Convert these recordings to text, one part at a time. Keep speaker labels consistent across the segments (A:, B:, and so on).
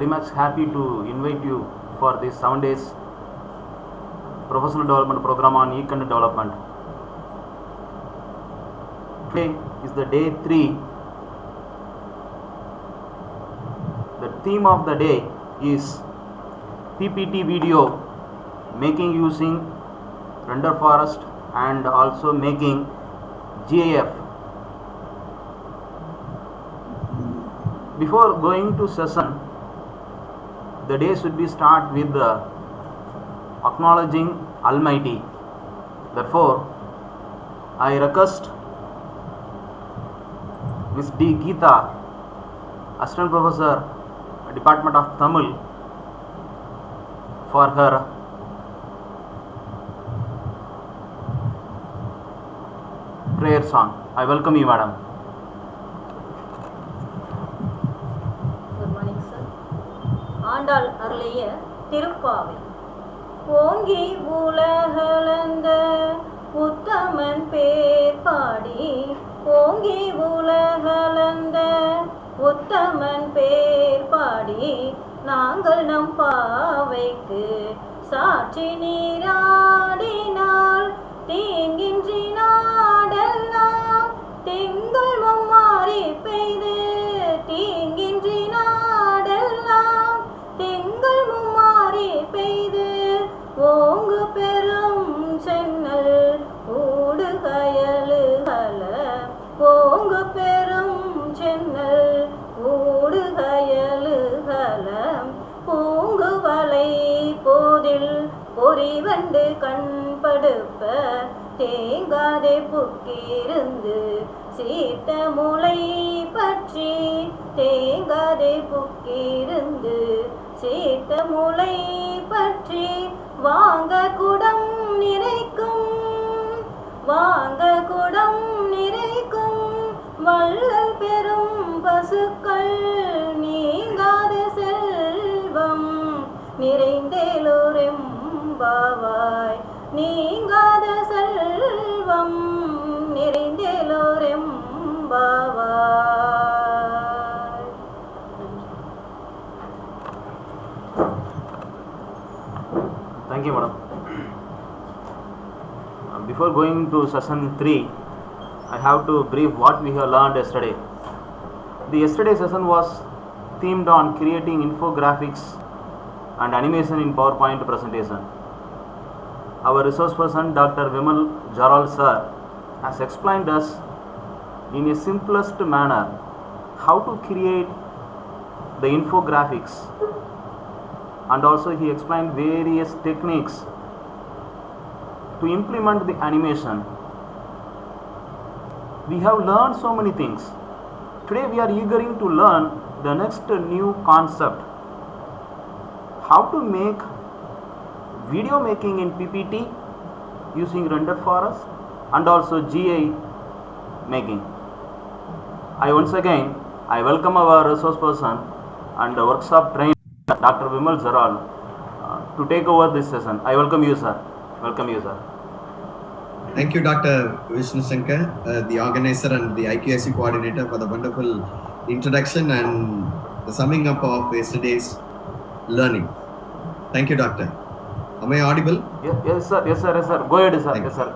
A: Very much happy to invite you for this 7 days professional development program on e-content development. Today is the day 3. The theme of the day is PPT video making using render forest and also making GIF. Before going to session, the day should be start with acknowledging Almighty. Therefore, I request Ms. D. Geeta, Assistant Professor, Department of Tamil, for her prayer song. I welcome you, madam.
B: Good morning, sir. Andal அருளிய திருப்பாவை. ஓங்கி உலகளந்த உத்தமன் பேர் பாடி, ஓங்கி உலகளந்த உத்தமன் பேர் பாடி, நாங்கள் நம் பாவைக்கு சாட்சி நீராடினால் தீங்கின்றி நாடெல்லாம் திங்கள் மும்மாறி பெய்து, தீங்கின்றி நாடெல்லாம் திங்கள் மும்மாறி பெய்து, ஓங்கு பெரும் சென்னல் ஊடுகயலுகல, ஓங்கு பெரும் சென்னல் ஊடுகயலுகல, பூங்குவலை போதில் பொறிவண்டு கண்படுப்ப, தேங்காதே புக்கிருந்து சீர்த்த முளை பற்றி, தேங்காதே புக்கிருந்து சீர்த்த முளை பற்றி, வாங்க குடம் நிறைக்கும், வாங்க குடம் நிறைக்கும் வள்ளல் பெரும் பசுக்கள், நீங்காத செல்வம் நிறைந்தேலோரெம்பாவாய், நீங்காத செல்வம் நிறைந்தேலோரெம்பாவாய்.
A: Thank you, madam. Before going to session 3, I have to brief what we have learned yesterday. The yesterday session was themed on creating infographics and animation in PowerPoint presentation. Our resource person Dr. Vimal Jaral sir has explained us in a simplest manner how to create the infographics, and also he explained various techniques to implement the animation. We have learned so many things. Today we are eager to learn the next new concept, how to make video making in PPT using render forest and also GI making. I welcome our resource person and workshop trainer Dr. Vimal Jaral to take over this session. I welcome you, sir. Welcome you, sir.
C: Thank you, Dr. Vishnu Shankar, the organizer and the IQAC coordinator, for the wonderful introduction and the summing up of yesterday's learning. Thank you, Doctor. Am I audible?
A: Yes, sir. Yes, sir. Yes, sir. Go ahead, sir.
C: Thank
A: Yes, sir.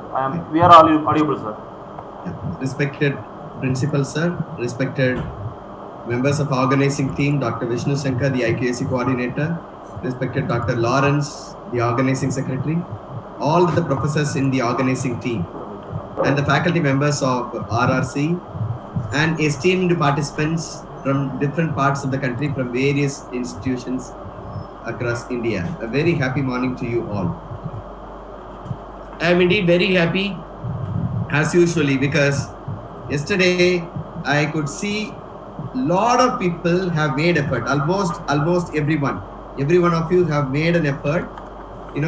A: We are all audible, sir.
C: Respected principal, sir, respected members of organizing team, Dr. Vishnu Shankar, the IQAC coordinator, respected Dr. Lawrence, the organizing secretary, all the professors in the organizing team, and the faculty members of RRC, and esteemed participants from different parts of the country, from various institutions across India. A very happy morning to you all. I am indeed very happy, as usually, because yesterday I could see lot of people have made effort. Almost everyone of you have made an effort,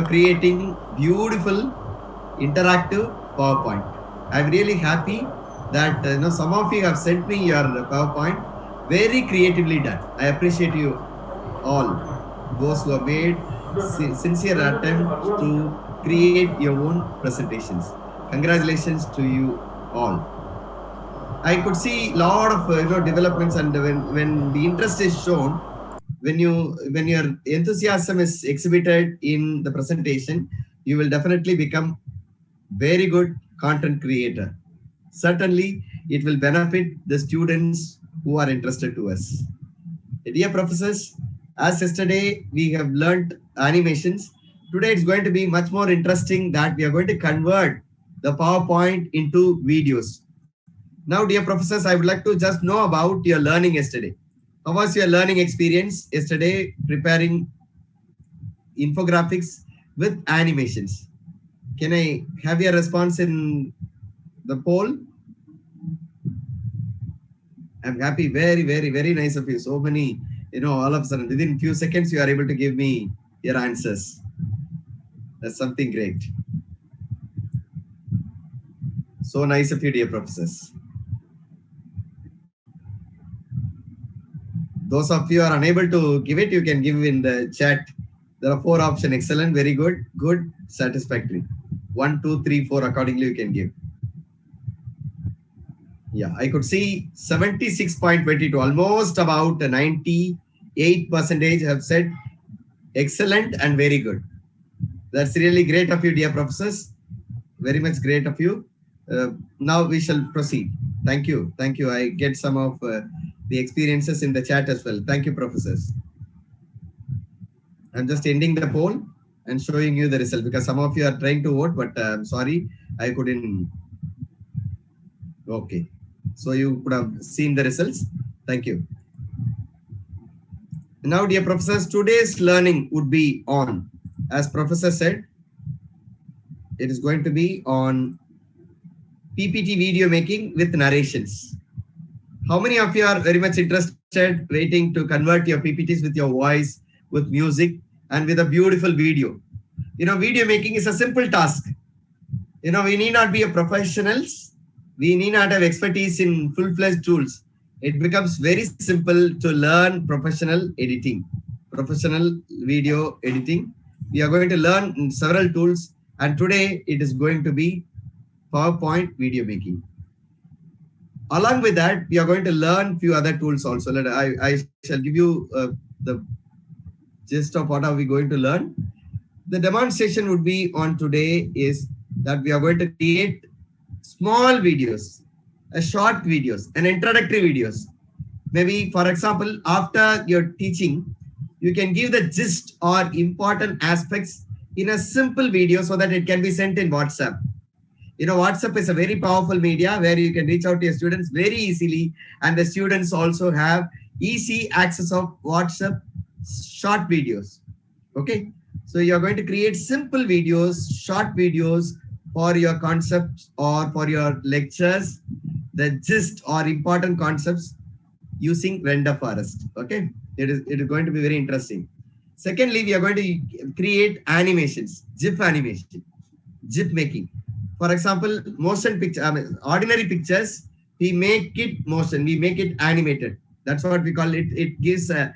C: creating beautiful interactive PowerPoint. I'm really happy that some of you have sent me your PowerPoint, very creatively done. I appreciate you all, those who have made sincere attempt to create your own presentations. Congratulations to you all. I could see a lot of developments, and when the interest is shown, when your enthusiasm is exhibited in the presentation, you will definitely become very good content creator. Certainly, it will benefit the students who are interested to us. Dear professors, as yesterday we have learned animations, today it's going to be much more interesting that we are going to convert the PowerPoint into videos. Now, dear professors, I would like to just know about your learning yesterday. How was your learning experience yesterday preparing infographics with animations? Can I have your response in the poll? I'm happy. Very, very, very nice of you. So many, all of a sudden, within few seconds, you are able to give me your answers. That's something great. So nice of you, dear professors. Those of you are unable to give it, you can give in the chat. There are 4 options. Excellent, very good, good, satisfactory. 1, 2, 3, 4 accordingly you can give. Yeah, I could see 76.22, almost about 98% have said excellent and very good. That's really great of you, dear professors. Very much great of you. Now we shall proceed. Thank you. Thank you. I get some of the experiences in the chat as well. Thank you, professors. I'm just ending the poll and showing you the result because some of you are trying to vote, but I'm sorry, I couldn't. Okay. So you could have seen the results. Thank you. Now, dear professors, today's learning would be on, as professor said, it is going to be on PPT video making with narrations. How many of you are very much interested waiting to convert your PPTs with your voice, with music, and with a beautiful video? Video making is a simple task. We need not be a professionals. We need not have expertise in full-fledged tools. It becomes very simple to learn professional editing, professional video editing. We are going to learn several tools, and today it is going to be PowerPoint video making. Along with that, we are going to learn few other tools also. I shall give you the gist of what are we going to learn. The demonstration would be on today is that we are going to create small videos, short videos, and introductory videos. Maybe, for example, after your teaching, you can give the gist or important aspects in a simple video so that it can be sent in WhatsApp. WhatsApp is a very powerful media where you can reach out to your students very easily, and the students also have easy access of WhatsApp short videos. Okay, so you're going to create simple videos, short videos for your concepts or for your lectures, the gist or important concepts using Render Forest. Okay, it is going to be very interesting. Secondly, we are going to create animations, GIF animation, GIF making. For example, motion picture, ordinary pictures, we make it motion, we make it animated. That's what we call it. It gives a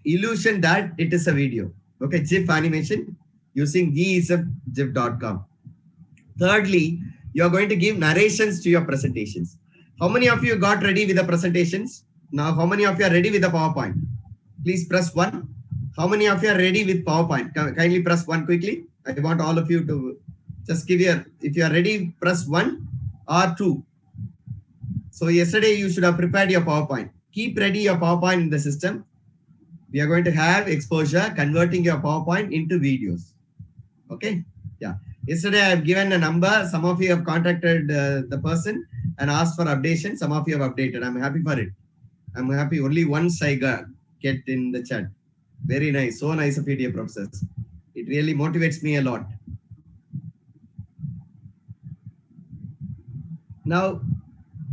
C: illusion that it is a video. Okay, GIF animation using GIF.com. Thirdly, you are going to give narrations to your presentations. How many of you got ready with the presentations? Now, how many of you are ready with the PowerPoint? Please press 1. How many of you are ready with PowerPoint? Kindly press 1 quickly. I want all of you to just give your, if you are ready, press 1 or 2. So yesterday you should have prepared your PowerPoint. Keep ready your PowerPoint in the system. We are going to have exposure, converting your PowerPoint into videos. Okay. Yeah. Yesterday I have given a number. Some of you have contacted the person and asked for updation. Some of you have updated. I'm happy for it. I'm happy. Only once I get in the chat. Very nice. So nice of you, dear professors. It really motivates me a lot. Now,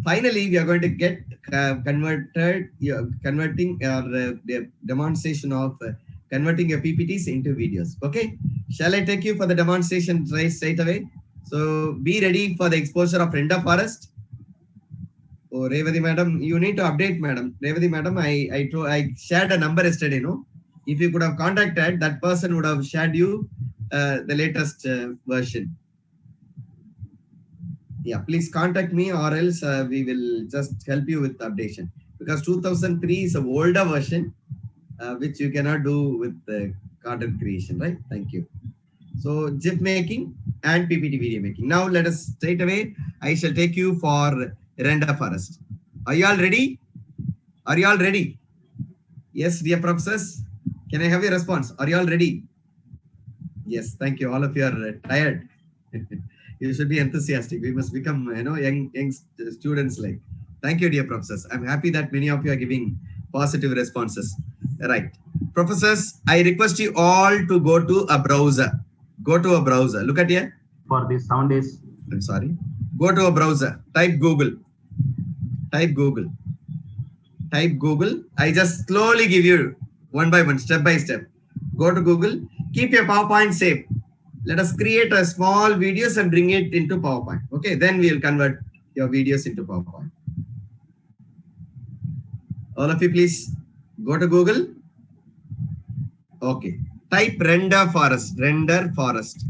C: finally, we are going to get converting the demonstration of converting your PPTs into videos. Okay. Shall I take you for the demonstration straight away? So be ready for the exposure of Render Forest. Oh, Revati madam, you need to update, madam. Revati madam, I shared a number yesterday, no? If you could have contacted, that person would have shared you the latest version. Yeah, please contact me, or else we will just help you with updation, because 2003 is an older version which you cannot do with content creation, right? Thank you. So GIF making and PPT video making. Now let us straight away, I shall take you for render forest. Are you all ready? Are you all ready? Yes, dear professors. Can I have your response? Are you all ready? Yes, thank you. All of you are tired. You should be enthusiastic. We must become, young students like. Thank you, dear professors. I'm happy that many of you are giving positive responses. Right. Professors, I request you all to go to a browser. Go to a browser. Look at here.
A: For these 7 days.
C: I'm sorry. Go to a browser. Type Google. Type Google. Type Google. I just slowly give you one by one, step by step. Go to Google. Keep your PowerPoint safe. Let us create a small videos and bring it into PowerPoint. Okay, then we will convert your videos into PowerPoint. All of you, please go to Google. Okay, type render forest. Render forest.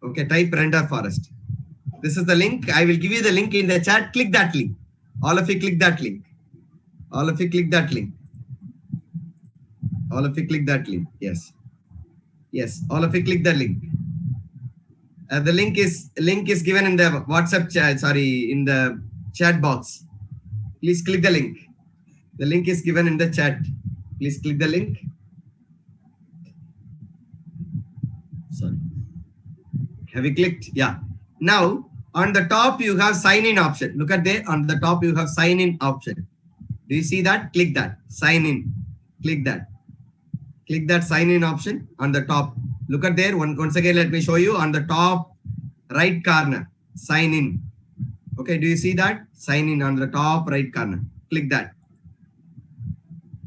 C: Okay, type render forest. This is the link. I will give you the link in the chat. Click that link. All of you click that link. All of you click that link. All of you click that link. Yes. Yes. All of you click the link. The link is given in the WhatsApp chat. Sorry, in the chat box. Please click the link. The link is given in the chat. Please click the link. Sorry. Have you clicked? Yeah. Now on the top you have sign in option. Look at there. On the top you have sign in option. Do you see that? Click that. Sign in. Click that. Click that sign in option on the top. Look at there. Once again, let me show you on the top right corner. Sign in. Okay. Do you see that? Sign in on the top right corner. Click that.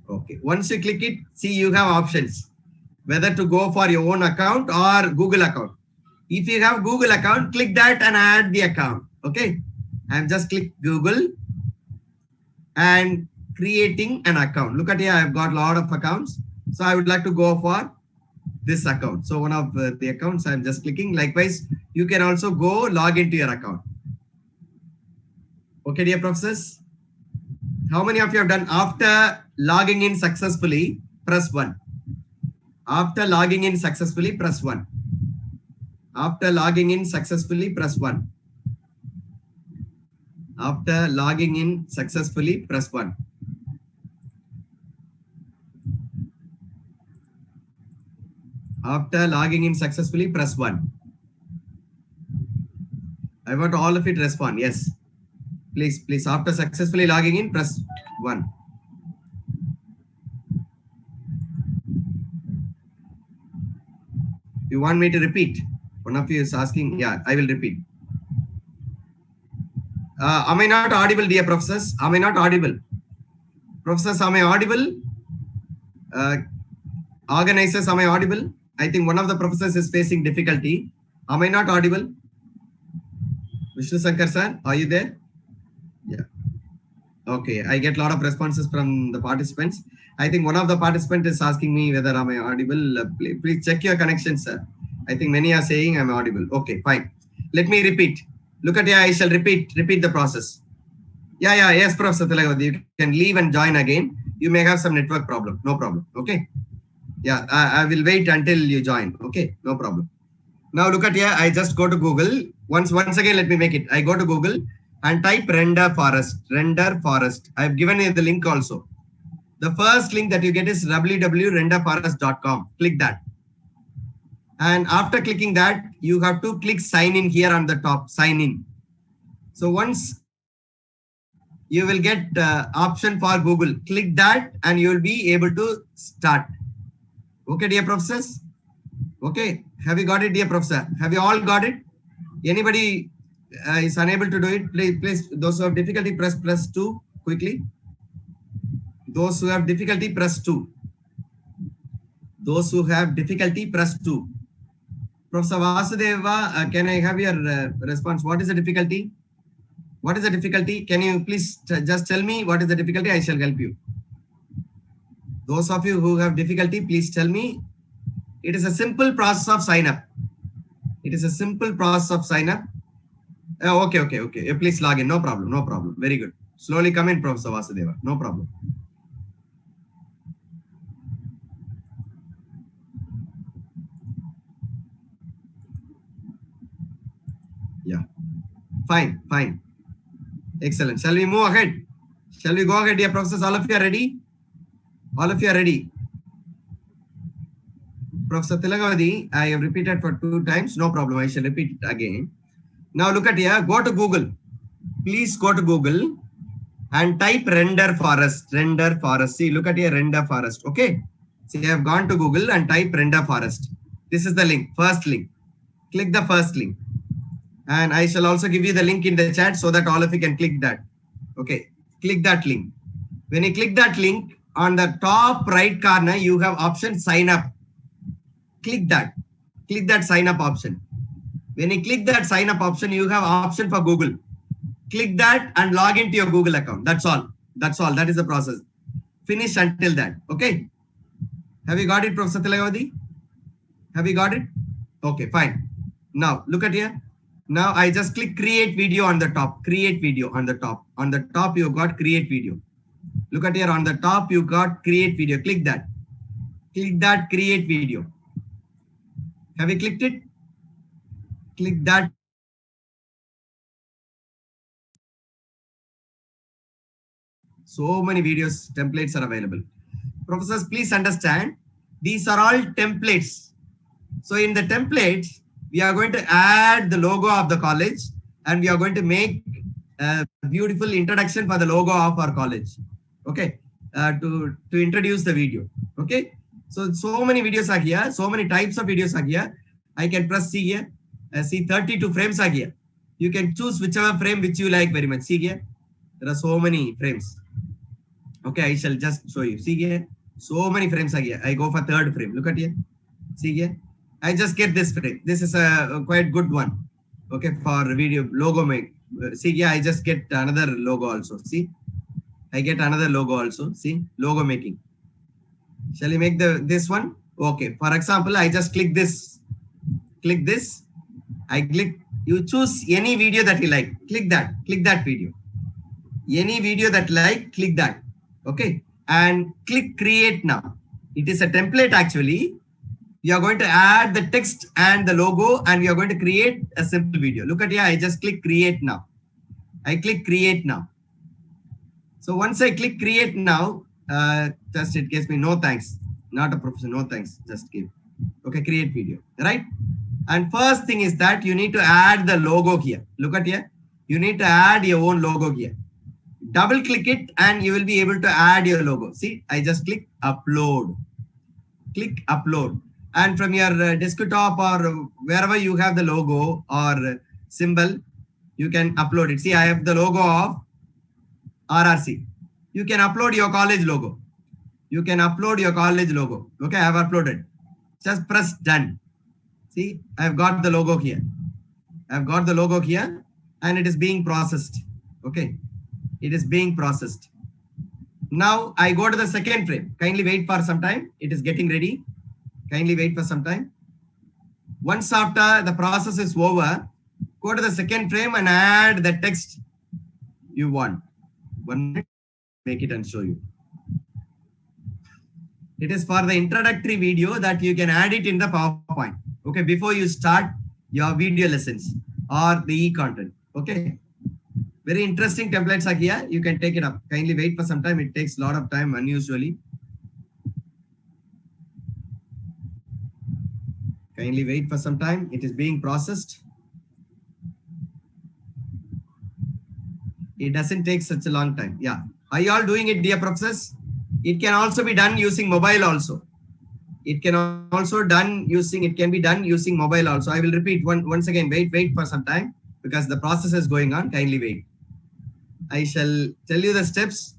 C: Okay. Once you click it, see you have options. Whether to go for your own account or Google account. If you have Google account, click that and add the account. Okay. I'm just click Google and creating an account. Look at here. I've got a lot of accounts. So I would like to go for this account. So one of the accounts I'm just clicking. Likewise, you can also go log into your account. Okay, dear professors. How many of you have done after logging in successfully? Press 1. After logging in successfully, press 1. After logging in successfully, press 1. After logging in successfully, press 1. After logging in successfully, press 1. I want all of it respond. Yes. Please. After successfully logging in, press 1. You want me to repeat? One of you is asking. Yeah, I will repeat. Am I not audible, dear professors? Am I not audible? Professors, am I audible? Organizers, am I audible? I think one of the professors is facing difficulty. Am I not audible? Vishnu Sankar sir, are you there? Yeah. Okay, I get a lot of responses from the participants. I think one of the participants is asking me whether am I audible. Please check your connection, sir. I think many are saying I'm audible. Okay, fine. Let me repeat. Look at here, I shall repeat the process. Yes, Professor Tilakavati, you can leave and join again. You may have some network problem. No problem. Okay. Yeah, I will wait until you join. Okay, no problem. Now look at here. I just go to Google. Once again, let me make it. I go to Google and type render forest. Render forest. I've given you the link also. The first link that you get is www.renderforest.com. Click that. And after clicking that, you have to click sign in here on the top. Sign in. So once you will get option for Google. Click that and you will be able to start. Okay, dear professors? Okay, have you got it, dear professor? Have you all got it? Anybody is unable to do it? Please, those who have difficulty, press 2 quickly. Those who have difficulty, press 2. Those who have difficulty, press 2. Professor Vasudeva, can I have your response? What is the difficulty? What is the difficulty? Can you please just tell me what is the difficulty? I shall help you. Those of you who have difficulty, please tell me. It is a simple process of sign up. It is a simple process of sign up. Okay. Please log in. No problem. Very good. Slowly come in, Professor Vasudeva. No problem. Yeah. Fine. Excellent. Shall we move ahead? Shall we go ahead, dear professors? All of you are ready? Professor Tilakavadi, I have repeated for 2 times. No problem. I shall repeat it again. Now look at here. Go to Google. Please go to Google and type render forest. See, look at here, render forest. Okay. See, I have gone to Google and type render forest. This is the link. First link. Click the first link. And I shall also give you the link in the chat so that all of you can click that. Okay. Click that link. When you click that link, on the top right corner, you have option sign up. Click that. Click that sign up option. When you click that sign up option, you have option for Google. Click that and log into your Google account. That's all. That is the process. Finish until that. Okay. Have you got it, Professor Tilakavadi? Have you got it? Okay, fine. Now look at here. Now I just click create video on the top. Create video on the top. On the top, you got create video. Look at here on the top, you got create video. Click that. Click that create video. Have you clicked it? Click that. So many videos, templates are available. Professors, please understand, these are all templates. So in the templates, we are going to add the logo of the college and we are going to make a beautiful introduction for the logo of our college. Okay, to introduce the video. Okay, so many videos are here, so many types of videos are here. I can press see here. See 32 frames are here. You can choose whichever frame which you like very much. See here, there are so many frames. Okay, I shall just show you. See here, so many frames are here. I go for third frame. Look at here. See here, I just get this frame. This is a quite good one. Okay, for video logo make. See here, I just get another logo also. See, I get another logo also. See, logo making. Shall we make this one? Okay. For example, I just click this. Click this. I click. You choose any video that you like. Click that. Click that video. Any video that you like, click that. Okay. And click create now. It is a template actually. You are going to add the text and the logo and we are going to create a simple video. Look at here. I just click create now. I click create now. So once I click create now, just it gives me no thanks. Not a professor, no thanks. Just give. Okay, create video. Right? And first thing is that you need to add the logo here. Look at here. You need to add your own logo here. Double click it and you will be able to add your logo. See, I just click upload. Click upload. And from your desktop or wherever you have the logo or symbol, you can upload it. See, I have the logo of RRC. You can upload your college logo. You can upload your college logo. Okay, I have uploaded. Just press done. See, I have got the logo here. I have got the logo here and it is being processed. Okay, it is being processed. Now I go to the second frame. Kindly wait for some time. It is getting ready. Kindly wait for some time. Once after the process is over, go to the second frame and add the text you want. 1 minute, make it and show you. It is for the introductory video that you can add it in the PowerPoint. Okay, before you start your video lessons or the e-content. Okay, very interesting templates are here. You can take it up. Kindly wait for some time. It takes a lot of time unusually. Kindly wait for some time. It is being processed. It doesn't take such a long time. Yeah. Are you all doing it, dear professors? It can also be done using mobile also. It can also done using, it can be done using mobile also. I will repeat once again, wait for some time because the process is going on. Kindly wait. I shall tell you the steps.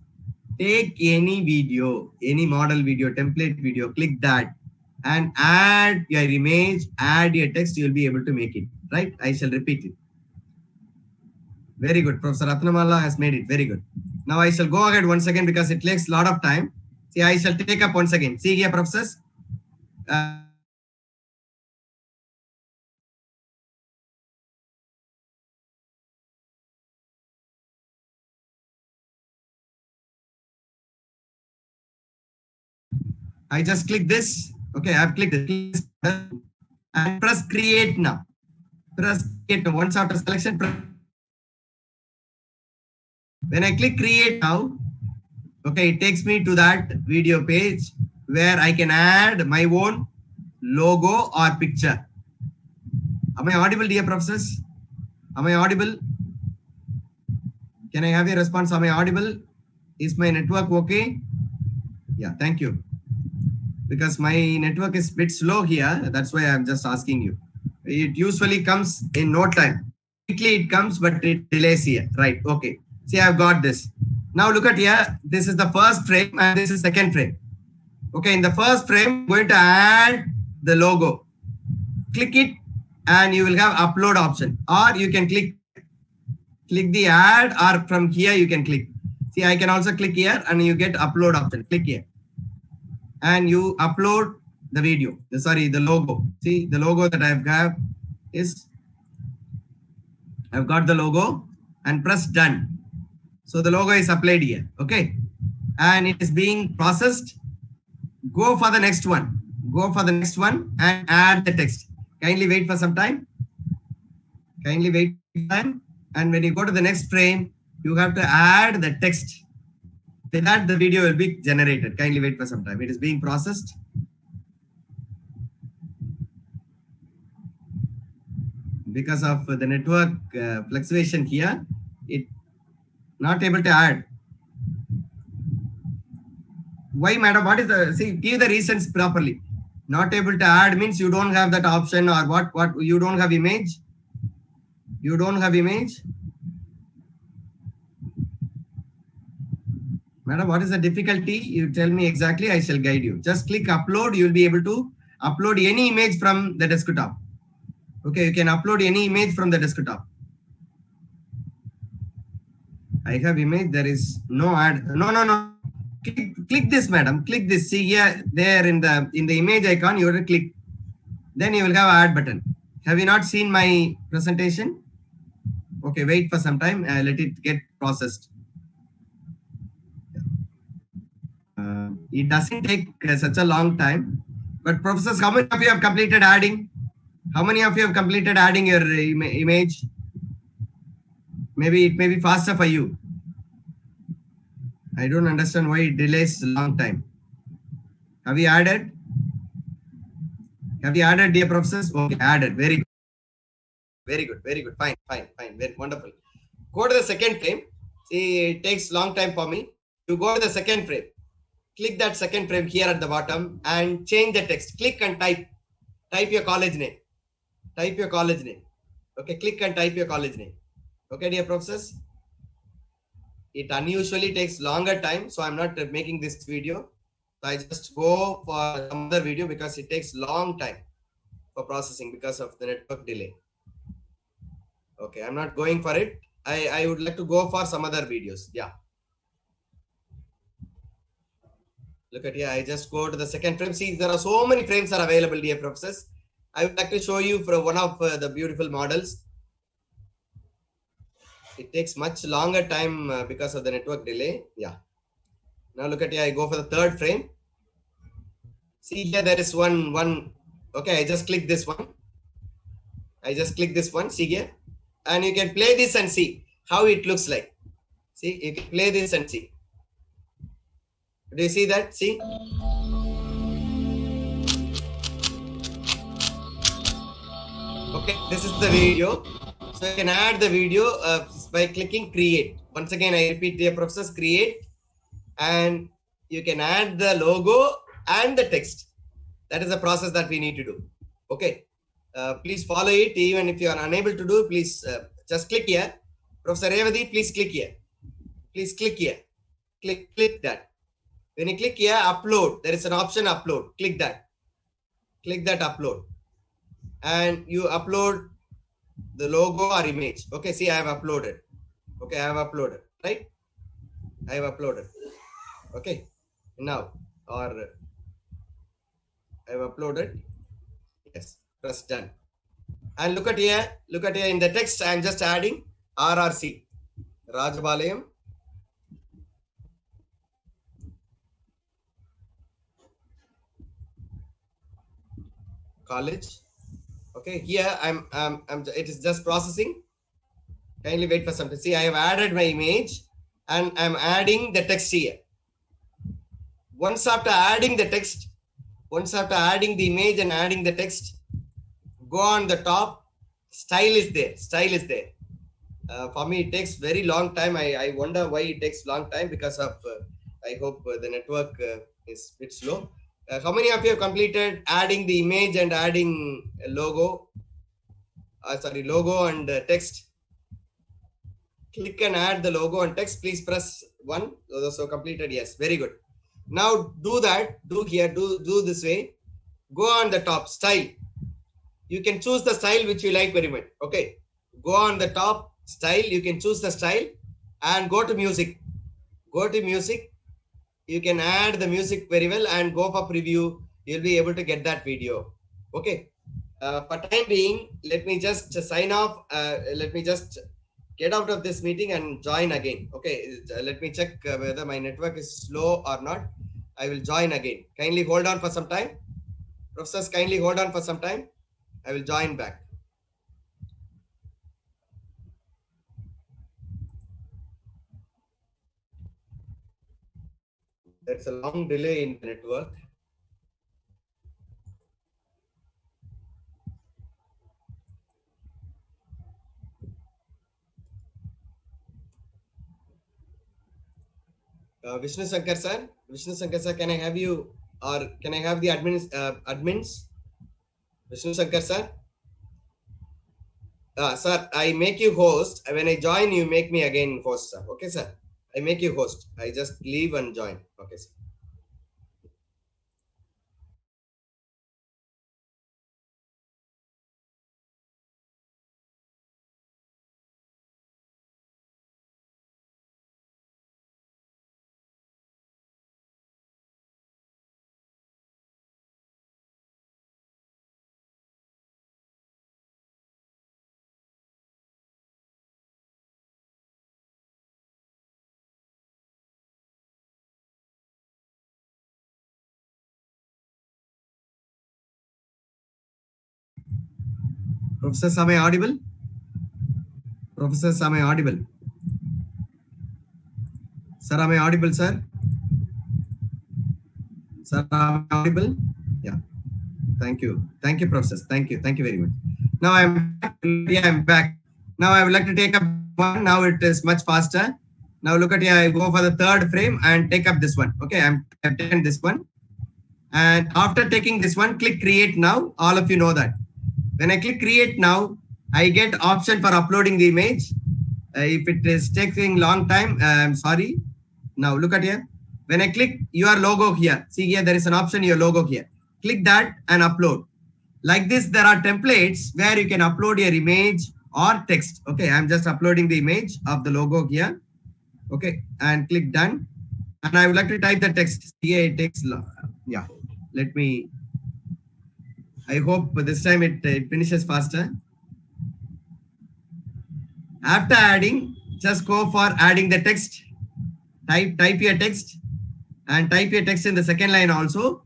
C: Take any video, any model video, template video, click that and add your image, add your text, you will be able to make it, right? I shall repeat it. Very good. Professor Ratnamala has made it. Very good. Now I shall go ahead once again because it takes a lot of time. See, I shall take up once again. See here, professors. I just click this. Okay, I've clicked this and press create now. Press create now. Once after selection, press. When I click create now, okay, it takes me to that video page where I can add my own logo or picture. Am I audible, dear professors? Am I audible? Can I have a response? Am I audible? Is my network okay? Yeah, thank you. Because my network is a bit slow here. That's why I'm just asking you. It usually comes in no time. Quickly it comes, but it delays here. Right, okay. See, I've got this. Now look at here. This is the first frame and this is second frame. Okay, in the first frame, I'm going to add the logo. Click it and you will have upload option. Or you can click the add, or from here you can click. See, I can also click here and you get upload option. Click here. And you upload the video. Sorry, the logo. See, the logo that I've got is, I've got the logo and press done. So the logo is applied here. Okay. And it is being processed. Go for the next one. Go for the next one and add the text. Kindly wait for some time. Kindly wait for time. And when you go to the next frame, you have to add the text. With that, the video will be generated. Kindly wait for some time. It is being processed. Because of the network fluctuation here, it not able to add. Why, madam? What is the, see, give the reasons properly. Not able to add means you don't have that option, or what you don't have image. You don't have image. Madam, what is the difficulty? You tell me exactly, I shall guide you. Just click upload. You will be able to upload any image from the desktop. Okay, you can upload any image from the desktop. I have image. There is no ad. No. Click this, madam. Click this. See here, there in the image icon, you will click. Then you will have add button. Have you not seen my presentation? Okay, wait for some time. Let it get processed. It doesn't take such a long time. But professors, how many of you have completed adding? How many of you have completed adding your image? Maybe it may be faster for you. I don't understand why it delays a long time. Have you added? Have you added, dear professors? Okay, added. Very good. Very good. Very good. Fine. Very wonderful. Go to the second frame. See, it takes long time for me. You go to the second frame. Click that second frame here at the bottom and change the text. Click and type. Type your college name. Type your college name. Okay, click and type your college name. Okay, dear professors. It unusually takes longer time, so I'm not making this video. So I just go for some other video because it takes long time for processing because of the network delay. Okay, I'm not going for it. I would like to go for some other videos. Yeah. Look at here. I just go to the second frame. See, there are so many frames are available, dear professors. I would like to show you for one of the beautiful models. It takes much longer time because of the network delay. Yeah. Now look at here. I go for the third frame. See here, there is one. Okay, I just click this one. I just click this one. See here. And you can play this and see how it looks like. See, you can play this and see. Do you see that? See? Okay, this is the video. So you can add the video by clicking create. Once again, I repeat, dear professors, create. And you can add the logo and the text. That is the process that we need to do. Okay. Please follow it. Even if you are unable to do, please just click here. Professor Revati, please click here. Please click here. Click that. When you click here, upload. There is an option upload. Click that. Click that upload. And you upload the logo or image. Okay, see, I have uploaded. Okay, I have uploaded. Right? I have uploaded. Okay. Now, or I have uploaded. Yes. Press done. And look at here in the text, I am just adding RRC, Rajabalayam. college. Okay, here it is just processing. Kindly wait for some time. See, I have added my image and I'm adding the text here. Once after adding the text, once after adding the image and adding the text, go on the top, style is there, style is there. For me, it takes very long time. I wonder why it takes long time because of, I hope the network is a bit slow. How many of you have completed adding the image and adding a logo? Logo and text. Click and add the logo and text. Please press 1. So completed. Yes, very good. Now do that. Do this way. Go on the top, style. You can choose the style which you like very much. Okay. Go on the top, style. You can choose the style and go to music. Go to music. You can add the music very well and go for preview. You'll be able to get that video. Okay. For time being, let me just sign off. Let me just get out of this meeting and join again. Okay. Let me check whether my network is slow or not. I will join again. Kindly hold on for some time. Professors, kindly hold on for some time. I will join back. There's a long delay in the network. Vishnu Shankar sir, can I have you, or can I have the admins? Vishnu Shankar sir. Sir, I make you host. When I join, you make me again host, sir. Okay, sir. I make you host. I just leave and join. Okay, sir. Professor, am I audible? Professor, am I audible? Sir, am I audible, sir? Sir, am I audible? Yeah. Thank you. Thank you, Professor. Thank you. Thank you very much. Now I'm back. Now I would like to take up one. Now it is much faster. Now look at here. I go for the third frame and take up this one. Okay, I've taken this one. And after taking this one, click create now. All of you know that. When I click create now, I get option for uploading the image. If it is taking long time, I'm sorry. Now look at here. When I click your logo here, see here, there is an option, your logo here. Click that and upload. Like this, there are templates where you can upload your image or text. Okay, I'm just uploading the image of the logo here. Okay, and click done. And I would like to type the text. Here it takes, yeah, let me, I hope this time it finishes faster. After adding, just go for adding the text. Type your text and type your text in the second line also.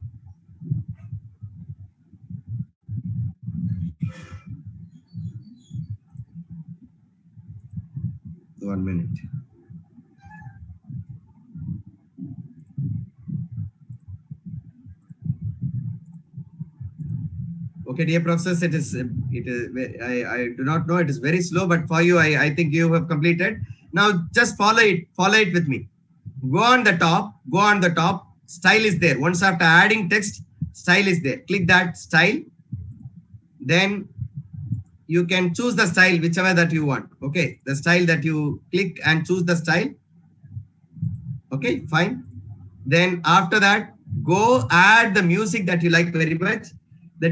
C: One minute. Okay, dear professors, it is I do not know, it is very slow, but for you, I think you have completed. Now just follow it with me. Go on the top, style is there. Once after adding text, style is there. Click that style. Then you can choose the style, whichever that you want. Okay, the style that you click and choose the style. Okay, fine. Then after that, go add the music that you like very much. The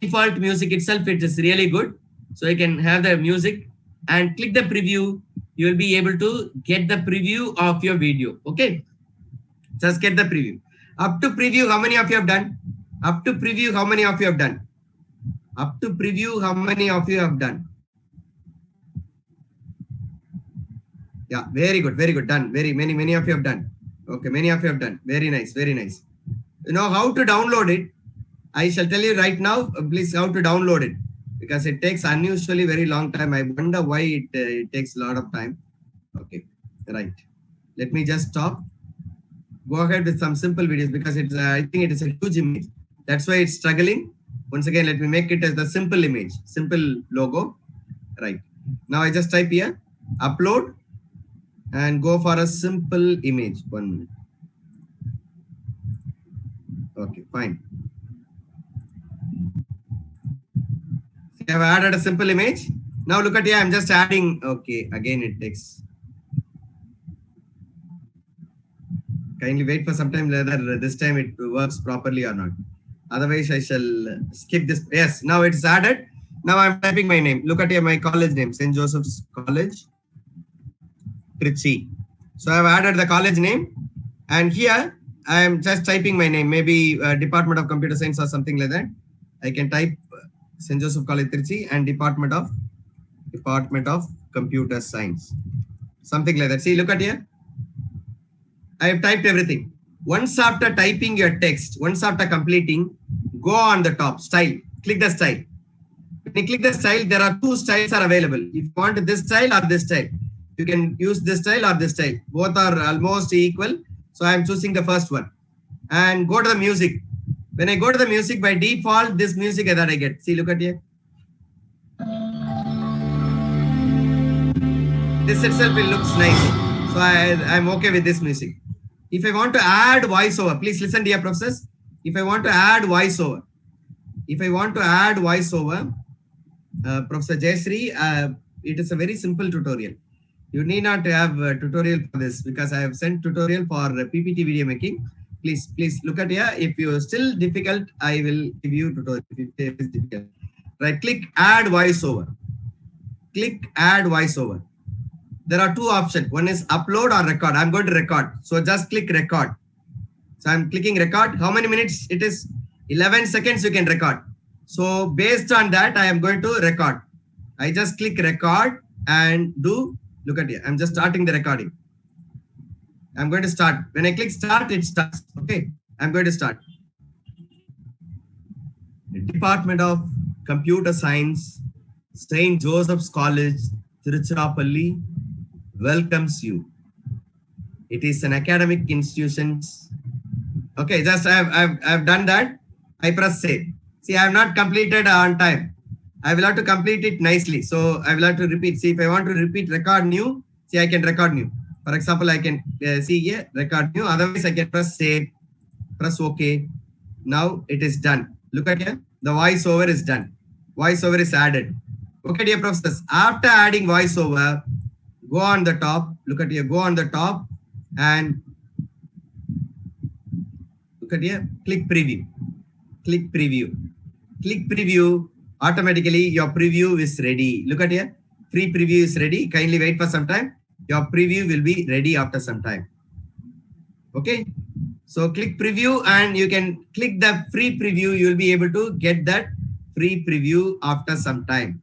C: default music itself, it is really good. So you can have the music and click the preview. You will be able to get the preview of your video. Okay, just get the preview. Up to preview, how many of you have done? Up to preview, how many of you have done? Up to preview, how many of you have done? Yeah, very good, done. Many of you have done. Okay, many of you have done. Very nice, very nice. You know how to download it. I shall tell you right now, please, how to download it, because it takes unusually very long time. I wonder why it takes a lot of time. Okay, right. Let me just stop. Go ahead with some simple videos, because it's I think it is a huge image. That's why it's struggling. Once again, let me make it as the simple image, simple logo. Right. Now I just type here, upload, and go for a simple image. 1 minute. Okay, fine. I have added a simple image. Now look at here, I'm just adding. Okay, again it takes. Kindly wait for some time, whether this time it works properly or not. Otherwise, I shall skip this. Yes, now it's added. Now I'm typing my name. Look at here, my college name, St. Joseph's College, Trichy. So I've added the college name, and here I am just typing my name, maybe Department of Computer Science or something like that. I can type St. Joseph College, Trichy, and Department of Computer Science, something like that. See, look at here. I have typed everything. Once after typing your text, once after completing, go on the top, style, click the style. When you click the style, there are 2 styles are available. If you want this style or this style, you can use this style or this style. Both are almost equal. So I am choosing the first one. And go to the music. When I go to the music, by default, this music that I get. See, look at here. This itself will looks nice. So I'm okay with this music. If I want to add voiceover, please listen to your process. If I want to add voiceover, Professor Jayasree, it is a very simple tutorial. You need not have a tutorial for this, because I have sent tutorial for PPT video making. Please look at here. If you are still difficult, I will give you tutorial. If it is difficult, right? Click add voiceover. There are 2 options. One is upload or record. I'm going to record. So just click record. So I'm clicking record. How many minutes it is? 11 seconds you can record. So based on that, I am going to record. I just click record and do, look at here. I'm just starting the recording. I'm going to start. When I click start, it starts. Okay. I'm going to start. The Department of Computer Science, St. Joseph's College, Tiruchirappalli, welcomes you. It is an academic institution. Okay, just I've done that. I press save. See, I have not completed on time. I will have to complete it nicely. So I will have to repeat. See, if I want to repeat record new, see, I can record new. For example, I can see here record new. Otherwise, I can press save, press OK. Now it is done. Look at here. The voiceover is done. Voiceover is added. Okay, dear professors. After adding voiceover, go on the top, look at here, go on the top and look at here, click preview. Automatically your preview is ready. Look at here, free preview is ready. Kindly wait for some time. Your preview will be ready after some time. Okay, so click preview and you can click the free preview. You will be able to get that free preview after some time.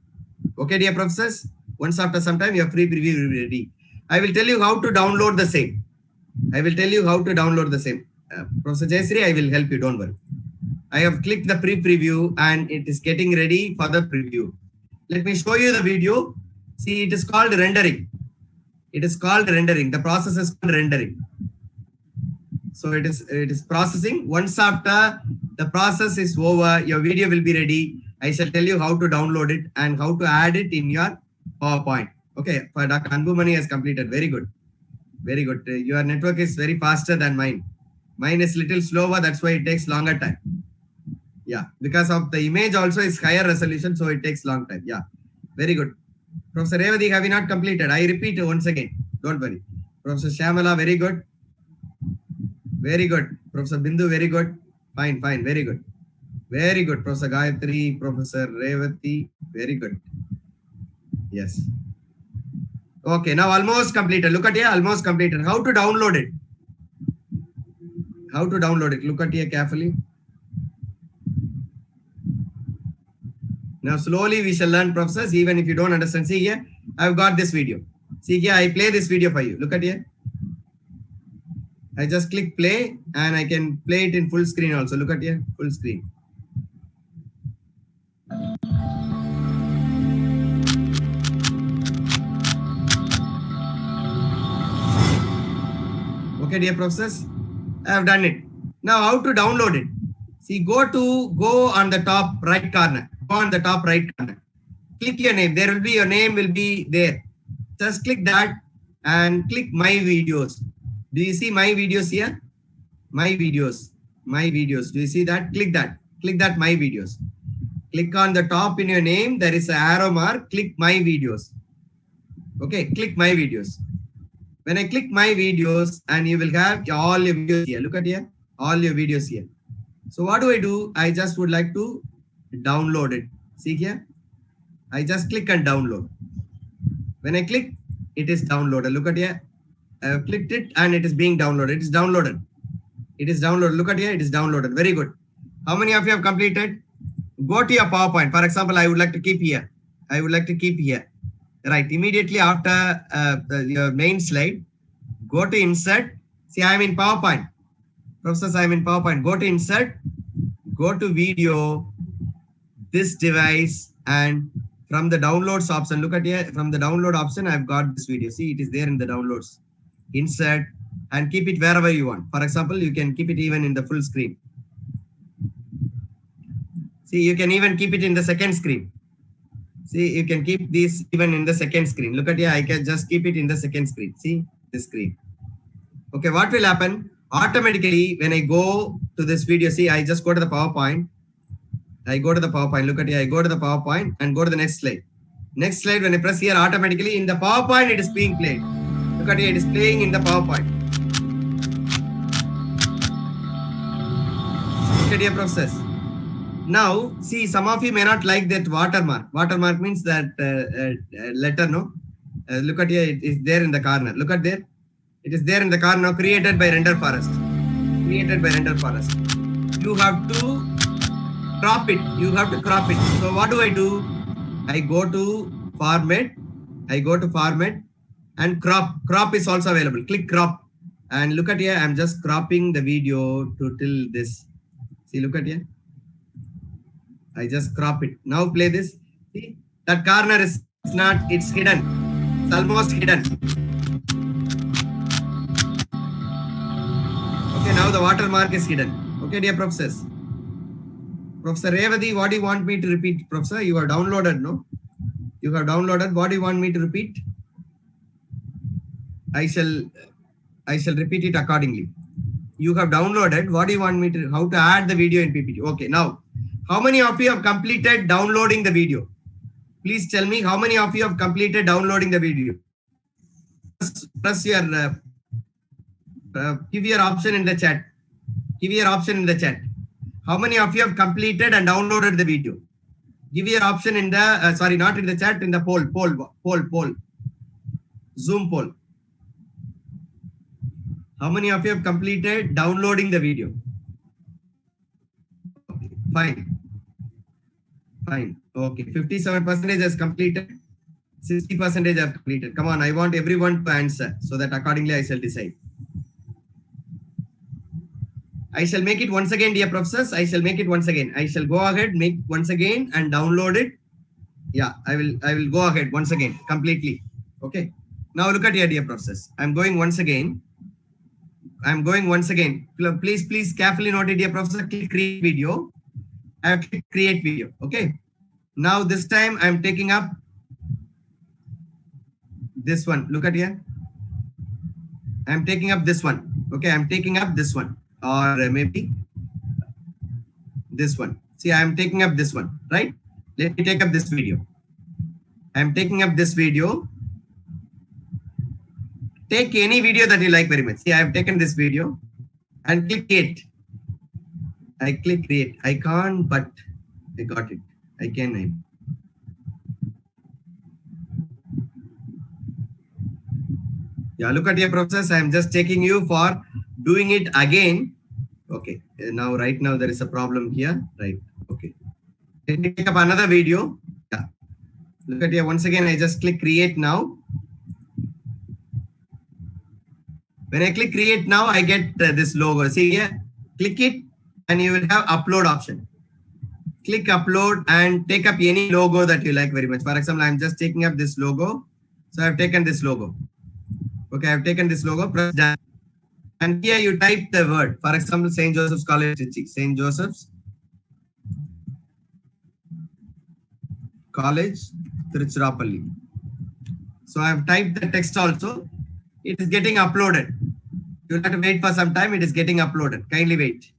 C: Okay, dear professors. Once after some time, your free preview will be ready. I will tell you how to download the same. Professor Jayasree, I will help you. Don't worry. I have clicked the pre-preview and it is getting ready for the preview. Let me show you the video. See, it is called rendering. The process is called rendering. So it is processing. Once after the process is over, your video will be ready. I shall tell you how to download it and how to add it in your PowerPoint. Okay, for Dr. Anbumani has completed. Very good. Your network is very faster than mine. Mine is little slower. That's why it takes longer time. Yeah, because of the image also is higher resolution, so it takes long time. Yeah, very good. Professor Revati, have you not completed? I repeat once again. Don't worry. Professor Shyamala, very good. Professor Bindu, very good. Fine. Very good. Professor Gayatri, Professor Revati, very good. Yes. Okay, now almost completed. Look at here, almost completed. How to download it? Look at here carefully. Now slowly we shall learn, professors, even if you don't understand. See here, I've got this video. See here, I play this video for you. Look at here. I just click play and I can play it in full screen also. Look at here, full screen. Okay, dear professors, I have done it. Now, how to download it? See, go on the top right corner. Go on the top right corner. Click your name. There will be your name will be there. Just click that and click my videos. Do you see my videos here? My videos. My videos. Do you see that? Click that. Click that my videos. Click on the top in your name. There is an arrow mark. Click my videos. Okay, click my videos. When I click my videos, and you will have all your videos here. Look at here, all your videos here. So what do? I just would like to download it. See here, I just click and download. When I click, it is downloaded. Look at here, I have clicked it and it is being downloaded. It is downloaded. It is downloaded. Look at here, it is downloaded. Very good. How many of you have completed? Go to your PowerPoint. For example, I would like to keep here. I would like to keep here. Right, immediately after your main slide, go to insert. See, I am in PowerPoint. Professors, I am in PowerPoint. Go to insert, go to video, this device, and from the downloads option, look at here, from the download option, I've got this video. See, it is there in the downloads. Insert and keep it wherever you want. For example, you can keep it even in the full screen. See, you can even keep it in the second screen. See, you can keep this even in the second screen. Look at here, I can just keep it in the second screen. See, this screen. Okay, what will happen? Automatically, when I go to this video, see, I just go to the PowerPoint. I go to the PowerPoint. Look at here, I go to the PowerPoint and go to the next slide. Next slide, when I press here, automatically in the PowerPoint, it is being played. Look at here, it is playing in the PowerPoint. Look at your process. Now, see, some of you may not like that watermark. Watermark means that letter, no? Look at here, it is there in the corner. Look at there. It is there in the corner, created by Render Forest. Created by Render Forest. You have to crop it. You have to crop it. So what do? I go to format. I go to format and crop. Crop is also available. Click crop. And look at here, I'm just cropping the video to till this. See, look at here. I just crop it. Now play this. See, that corner is not, it's hidden. It's almost hidden. Okay, now the watermark is hidden. Okay, dear professors. Professor Revati, what do you want me to repeat? Professor, you have downloaded, no? You have downloaded. What do you want me to repeat? I shall repeat it accordingly. You have downloaded. What do you want me to, how to add the video in PPT? Okay, now. How many of you have completed downloading the video? Please tell me how many of you have completed downloading the video. Press your, give your option in the chat. Give your option in the chat. How many of you have completed and downloaded the video? Give your option in the, sorry, not in the chat, in the poll. Zoom poll. How many of you have completed downloading the video? Okay, fine. Fine. Okay. 57% has completed. 60% have completed. Come on. I want everyone to answer so that accordingly I shall decide. I shall make it once again, dear professors. I shall make it once again. I shall go ahead, make once again and download it. Yeah, I will go ahead once again completely. Okay. Now look at here, dear professors. I'm going once again. Please carefully note it, dear professor. Click create video. I have clicked create video. Okay. Now this time I'm taking up this one. Look at here. I'm taking up this one. Okay. I'm taking up this one, or maybe this one. See, I'm taking up this one, right? Let me take up this video. I'm taking up this video. Take any video that you like very much. See, I have taken this video and click it. I click create. I can't, but I got it. I can. Yeah, look at your process. I am just taking you for doing it again. Okay. Now, right now, there is a problem here. Right. Okay. Let me take up another video. Yeah. Look at here. Once again, I just click create now. When I click create now, I get this logo. See here, click it and you will have upload option. click upload and take up any logo that you like very much. For example, I'm just taking up this logo. So I've taken this logo. Okay, I've taken this logo, press done. And here you type the word. For example, St. Joseph's College, St. Joseph's College, Tiruchirappalli. So I've typed the text also. It is getting uploaded. You have to wait for some time. It is getting uploaded. Kindly wait.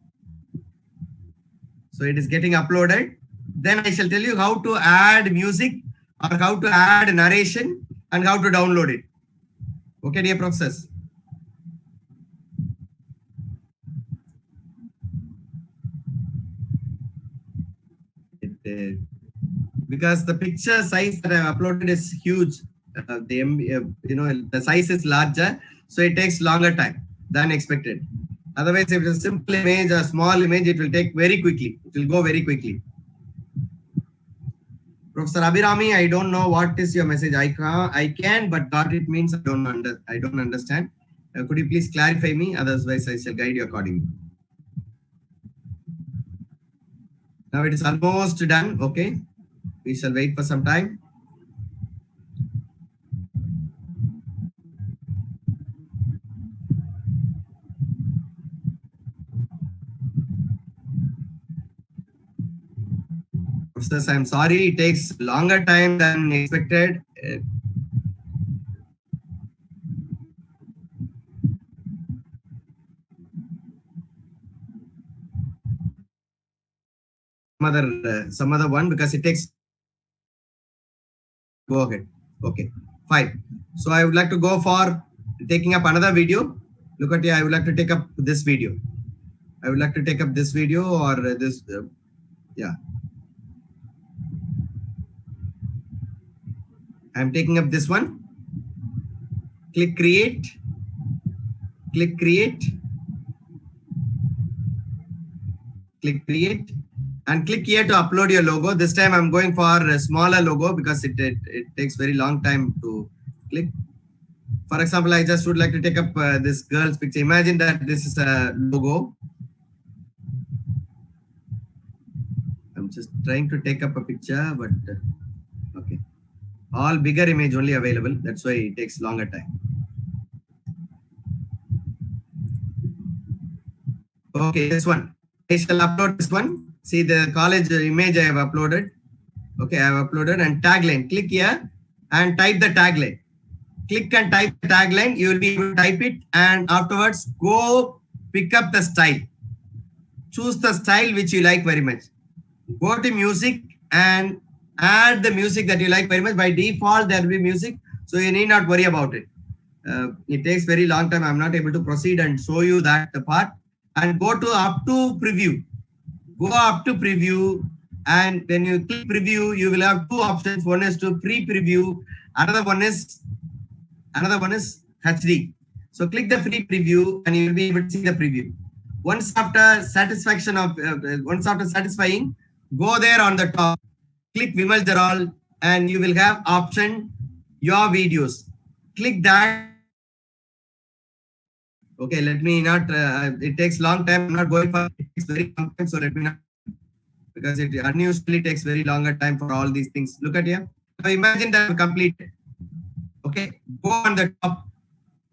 C: So it is getting uploaded. Then I shall tell you how to add music or how to add narration and how to download it. Okay, dear professors. Because the picture size that I have uploaded is huge. The size is larger, so it takes longer time than expected. Otherwise, if it's a simple image or small image, it will take very quickly. It will go very quickly. Professor Abhirami, I don't know what is your message. I can, but what it means, I don't understand. Could you please clarify me? Otherwise, I shall guide you accordingly. Now it is almost done. Okay. We shall wait for some time. Professors, I'm sorry, it takes longer time than expected. Some other one, because it takes. Go ahead. Okay, fine. So I would like to go for taking up another video. Look at here. I would like to take up this video. I would like to take up this video or this. Yeah. I'm taking up this one. Click create. Click create. Click create. And click here to upload your logo. This time I'm going for a smaller logo because it takes very long time to click. For example, I just would like to take up this girl's picture. Imagine that this is a logo. I'm just trying to take up a picture, but okay. All bigger image only available. That's why it takes longer time. Okay, this one. I shall upload this one. See the college image I have uploaded. Okay, I have uploaded and tagline. Click here and type the tagline. Click and type the tagline. You will be able to type it and afterwards go pick up the style. Choose the style which you like very much. Go to music and add the music that you like very much. By default, there will be music, so you need not worry about it. It takes very long time. I'm not able to proceed and show you that part. And go to up to preview. Go up to preview, and when you click preview, you will have two options. One is to pre-preview. Another one is HD. So click the free preview, and you will be able to see the preview. Once after satisfying, go there on the top. Click Vimal Jaral, and you will have option your videos. Click that. Okay, let me not, it takes long time. I'm not going for it. Takes very long time, so let me not, because it unusually takes very longer time for all these things. Look at here. Now imagine that I'm completed. Okay, go on the top.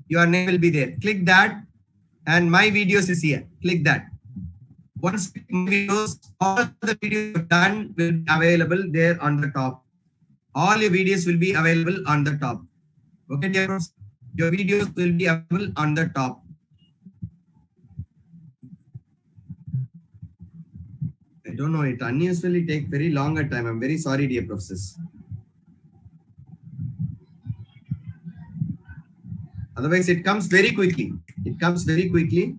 C: Your name will be there. Click that, and my videos is here. Click that. Once videos, all the videos done will be available there on the top. All your videos will be available on the top. Okay, dear friends, your videos will be available on the top. I don't know, it unusually take very longer time. I'm very sorry, dear professors. Otherwise, it comes very quickly. It comes very quickly.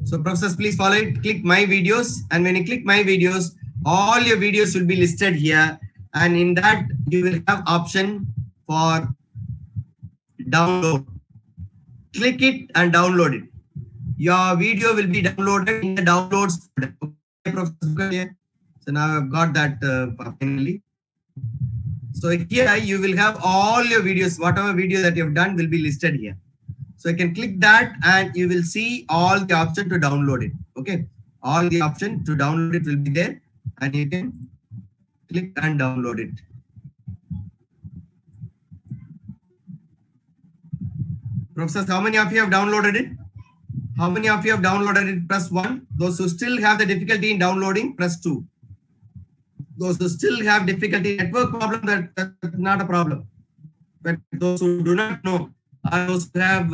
C: So professors, please follow it. Click my videos. And when you click my videos, all your videos will be listed here. And in that, you will have option for download. Click it and download it. Your video will be downloaded in the downloads folder. Okay, professor. So now I've got that finally. So here you will have all your videos, whatever video that you have done will be listed here. So I can click that and you will see all the option to download it. Okay. All the option to download it will be there and you can click and download it. Professors, how many of you have downloaded it? How many of you have downloaded it? Press 1. Those who still have the difficulty in downloading, press 2. Those who still have difficulty, network problem, that's not a problem. But those who do not know, or those who have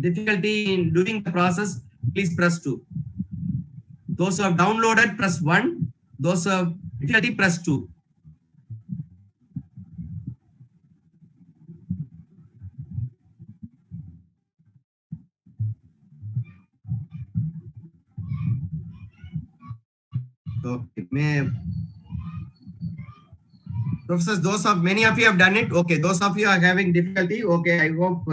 C: difficulty in doing the process, please press 2. Those who have downloaded, press 1. Those who have difficulty, press 2. Okay. Professors, many of you have done it. Okay, those of you are having difficulty. Okay, I hope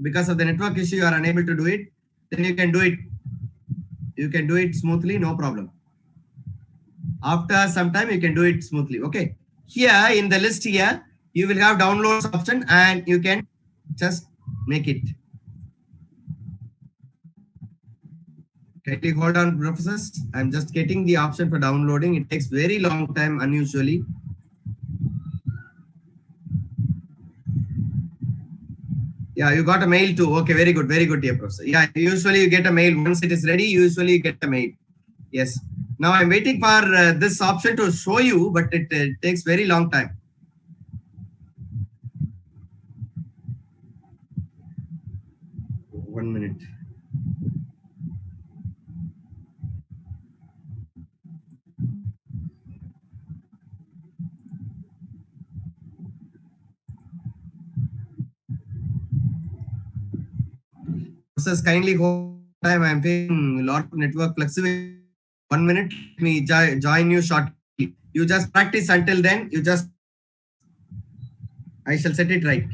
C: because of the network issue you are unable to do it. Then you can do it. You can do it smoothly, no problem. After some time, you can do it smoothly. Okay. Here in the list here, you will have downloads option and you can just make it. Kindly hold on, professors. I'm just getting the option for downloading. It takes very long time, unusually. Yeah, you got a mail too. Okay, very good, dear professor. Yeah, usually you get a mail once it is ready. Usually you get a mail. Yes. Now I'm waiting for this option to show you, but it takes very long time. One minute. Process kindly hold time. I'm facing a lot of network flexibility. 1 minute. Let me join you shortly. You just practice until then. I shall set it right.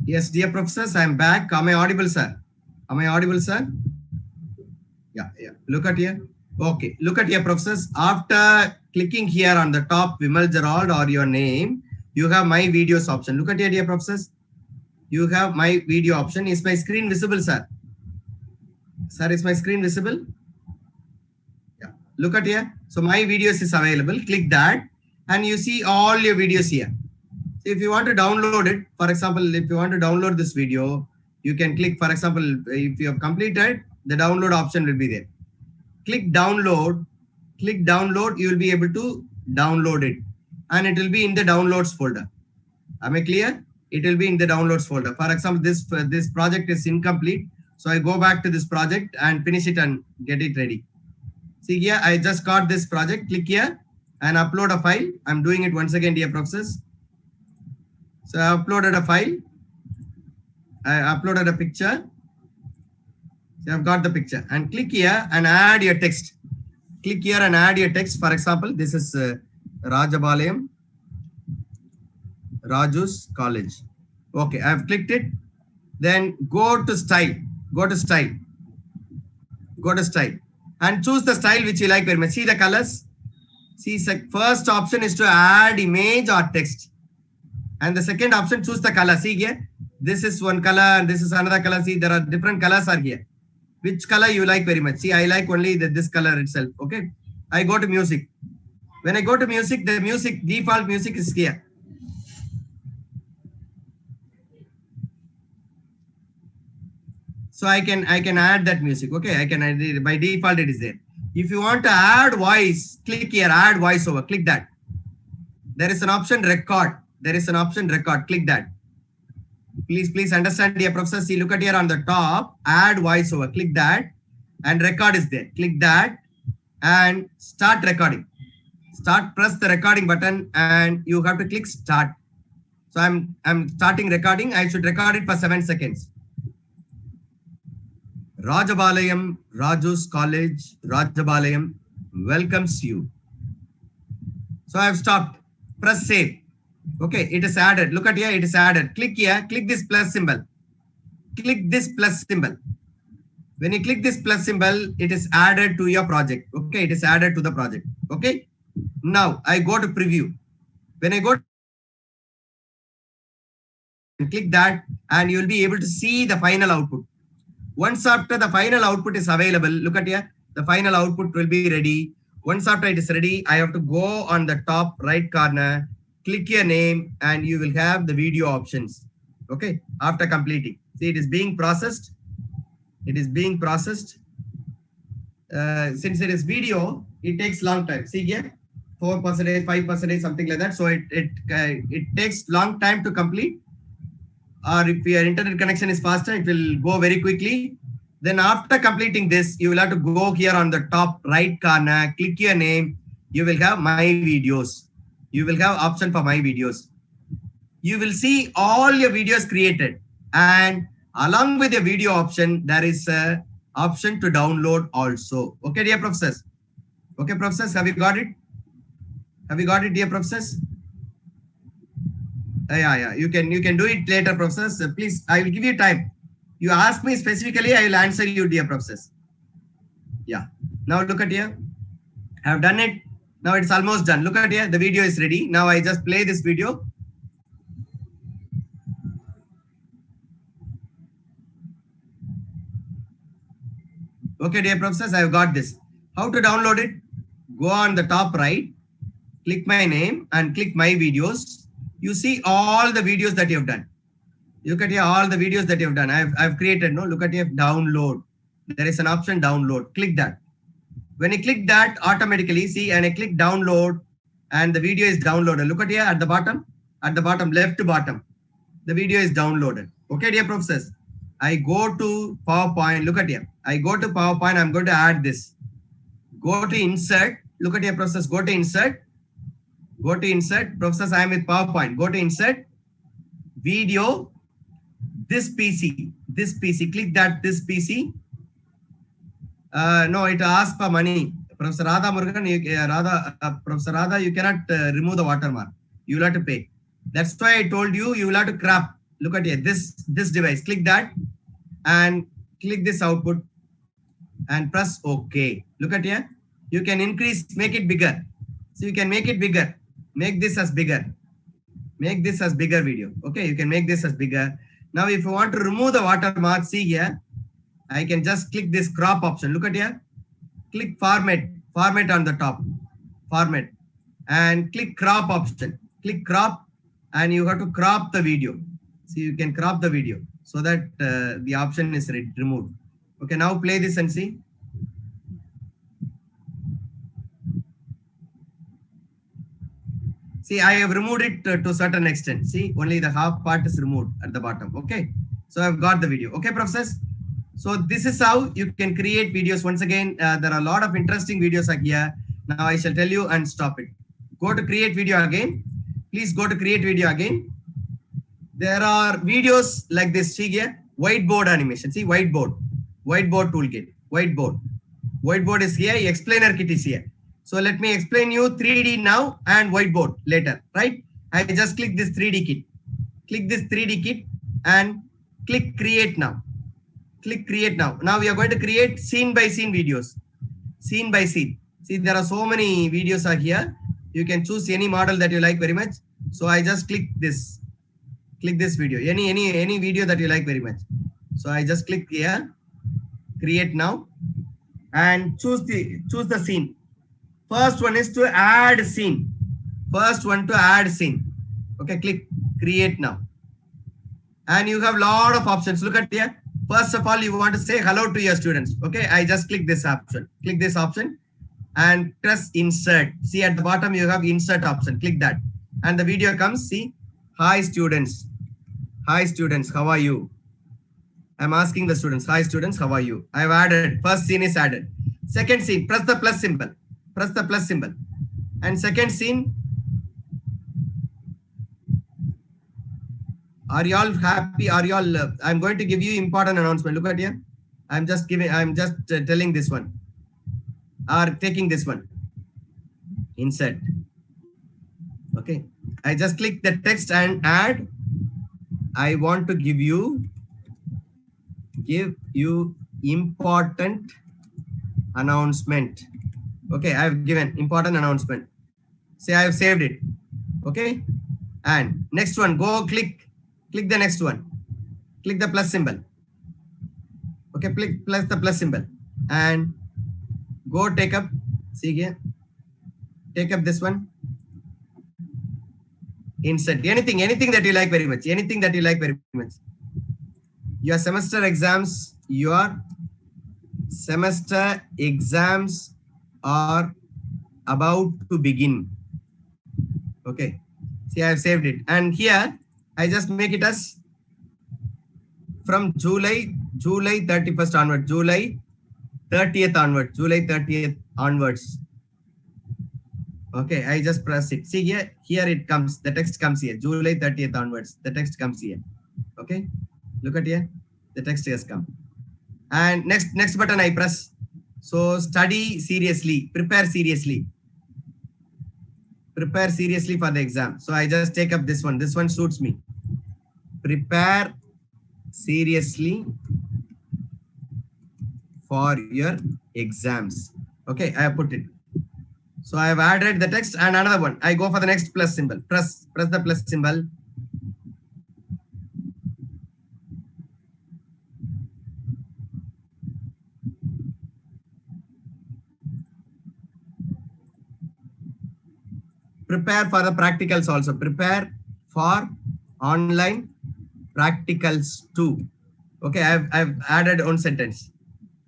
C: Yes, dear professors, I'm back. Am I audible, sir? Am I audible, sir? Yeah. Look at here. Okay, look at here, professors. After clicking here on the top, Vimal Gerald or your name, you have my videos option. Look at here, dear professors. You have my video option. Is my screen visible, sir? Sir, is my screen visible? Yeah. Look at here. So my videos is available. Click that and you see all your videos here. So if you want to download it, for example, if you want to download this video, you can click, for example, if you have completed, the download option will be there. Click download, you will be able to download it and it will be in the downloads folder. Am I clear? It will be in the downloads folder. For example, this project is incomplete. So I go back to this project and finish it and get it ready. See here, I just got this project. Click here and upload a file. I'm doing it once again, dear professors. So I uploaded a file. I uploaded a picture. So I've got the picture and click here and add your text. Click here and add your text. For example, this is Rajabalayam, Raju's college. Okay, I've clicked it. Then go to style. Go to style and choose the style which you like very much. See the colors. See, first option is to add image or text. And the second option, choose the color. See here, this is one color and this is another color. See, there are different colors are here. Which color you like very much? See, I like only this color itself. Okay. I go to music. When I go to music, the music, default music is here. So I can add that music. Okay. I can add it. By default, it is there. If you want to add voice, click here, add voiceover. Click that. There is an option record. There is an option record. Click that. Please understand, dear professor. See, look at here on the top, add voiceover. Click that, and record is there. Click that, and start recording. Press the recording button, and you have to click start. So I'm starting recording. I should record it for 7 seconds. Rajabalayam, Raju's College, Rajabalayam welcomes you. So I have stopped. Press save. Okay, it is added. Look at here, it is added. Click here, click this plus symbol. Click this plus symbol. When you click this plus symbol, it is added to your project. Okay, it is added to the project. Okay, now I go to preview. When I go to click that, and you will be able to see the final output. Once after the final output is available, look at here, the final output will be ready. Once after it is ready, I have to go on the top right corner, click your name, and you will have the video options. Okay, after completing. See, it is being processed. It is being processed. Since it is video, it takes long time. See here, 4%, 5%, something like that. So it takes long time to complete. Or if your internet connection is faster, it will go very quickly. Then after completing this, you will have to go here on the top right corner, click your name. You will have my videos. You will have option for my videos. You will see all your videos created, and along with your video option, there is a option to download also. Okay, dear professors. Okay, professors, have you got it? Have you got it, dear professors? Yeah. You can do it later, professors. Please, I will give you time. You ask me specifically, I will answer you, dear professors. Yeah. Now look at here. I have done it. Now it's almost done. Look at here. The video is ready. Now I just play this video. Okay, dear professors, I have got this. How to download it? Go on the top right, click my name and click my videos. You see all the videos that you have done. Look at here, all the videos that you have done. I've created, no? Look at here, download. There is an option download. Click that. When you click that, automatically, see, and I click download, and the video is downloaded. Look at here at the bottom, left to bottom. The video is downloaded. Okay, dear professors. I go to PowerPoint. Look at here. I go to PowerPoint. I'm going to add this. Go to insert. Look at here, professors. Go to insert. Go to insert. Professors, I am with PowerPoint. Go to insert. Video. This PC. This PC. Click that. This PC. No, it asks for money. Professor Radha Murugan, Professor Radha, you cannot remove the watermark. You will have to pay. That's why I told you, you will have to crop. Look at here, this device. Click that and click this output and press OK. Look at here. You can increase, make it bigger. So you can make it bigger. Make this as bigger. Make this as bigger video. Okay, you can make this as bigger. Now, if you want to remove the watermark, see here. I can just click this crop option. Look at here. Click format on the top. Format. And click crop option. Click crop and you have to crop the video. So you can crop the video so that the option is removed. Okay, now play this and see. See, I have removed it to a certain extent. See, only the half part is removed at the bottom. Okay, so I've got the video. Okay, professors. So this is how you can create videos. Once again, there are a lot of interesting videos here. Now I shall tell you and stop it. Go to create video again. Please go to create video again. There are videos like this. See here, whiteboard animation. See, whiteboard toolkit, whiteboard. Whiteboard is here. Explainer kit is here. So let me explain you 3D now and whiteboard later, right? I just click this 3D kit. Click this 3D kit and click create now. Click create now. Now we are going to create scene by scene videos. Scene by scene. See, there are so many videos are here. You can choose any model that you like very much. So I just click this video, any video that you like very much. So I just click here, create now, and choose the scene. First one is to add scene. First one to add scene. Okay, click create now. And you have lot of options. Look at here. First of all, you want to say hello to your students. Okay, I just click this option. Click this option and press insert. See at the bottom you have insert option. Click that. And the video comes. See, hi students. Hi students, how are you? I'm asking the students, hi students, how are you? I've added, first scene is added. Second scene, press the plus symbol. Press the plus symbol. And second scene, are you all happy? Are you all, I'm going to give you important announcement. Look at here. I'm just telling this one. Or taking this one. Insert. Okay. I just click the text and add. I want to give you important announcement. Okay, I have given important announcement. Say I have saved it. Okay. And next one, go click the next one. Click the plus symbol. Okay, plus the plus symbol. And go take up, see here. Take up this one. Insert anything that you like very much. Anything that you like very much. Your semester exams are about to begin. Okay. See, I have saved it. And here I just make it as from July 31st onward, July 30th onwards. Okay, I just press it. See here it comes. The text comes here. July 30th onwards. The text comes here. Okay, look at here. The text has come. And next button I press. So study seriously. Prepare seriously. Prepare seriously for the exam. So I just take up this one. This one suits me. Prepare seriously for your exams. Okay, I have put it. So I have added the text and another one. I go for the next plus symbol. Press the plus symbol. Prepare for the practicals also. Prepare for online practicals too. Okay, I've added one sentence.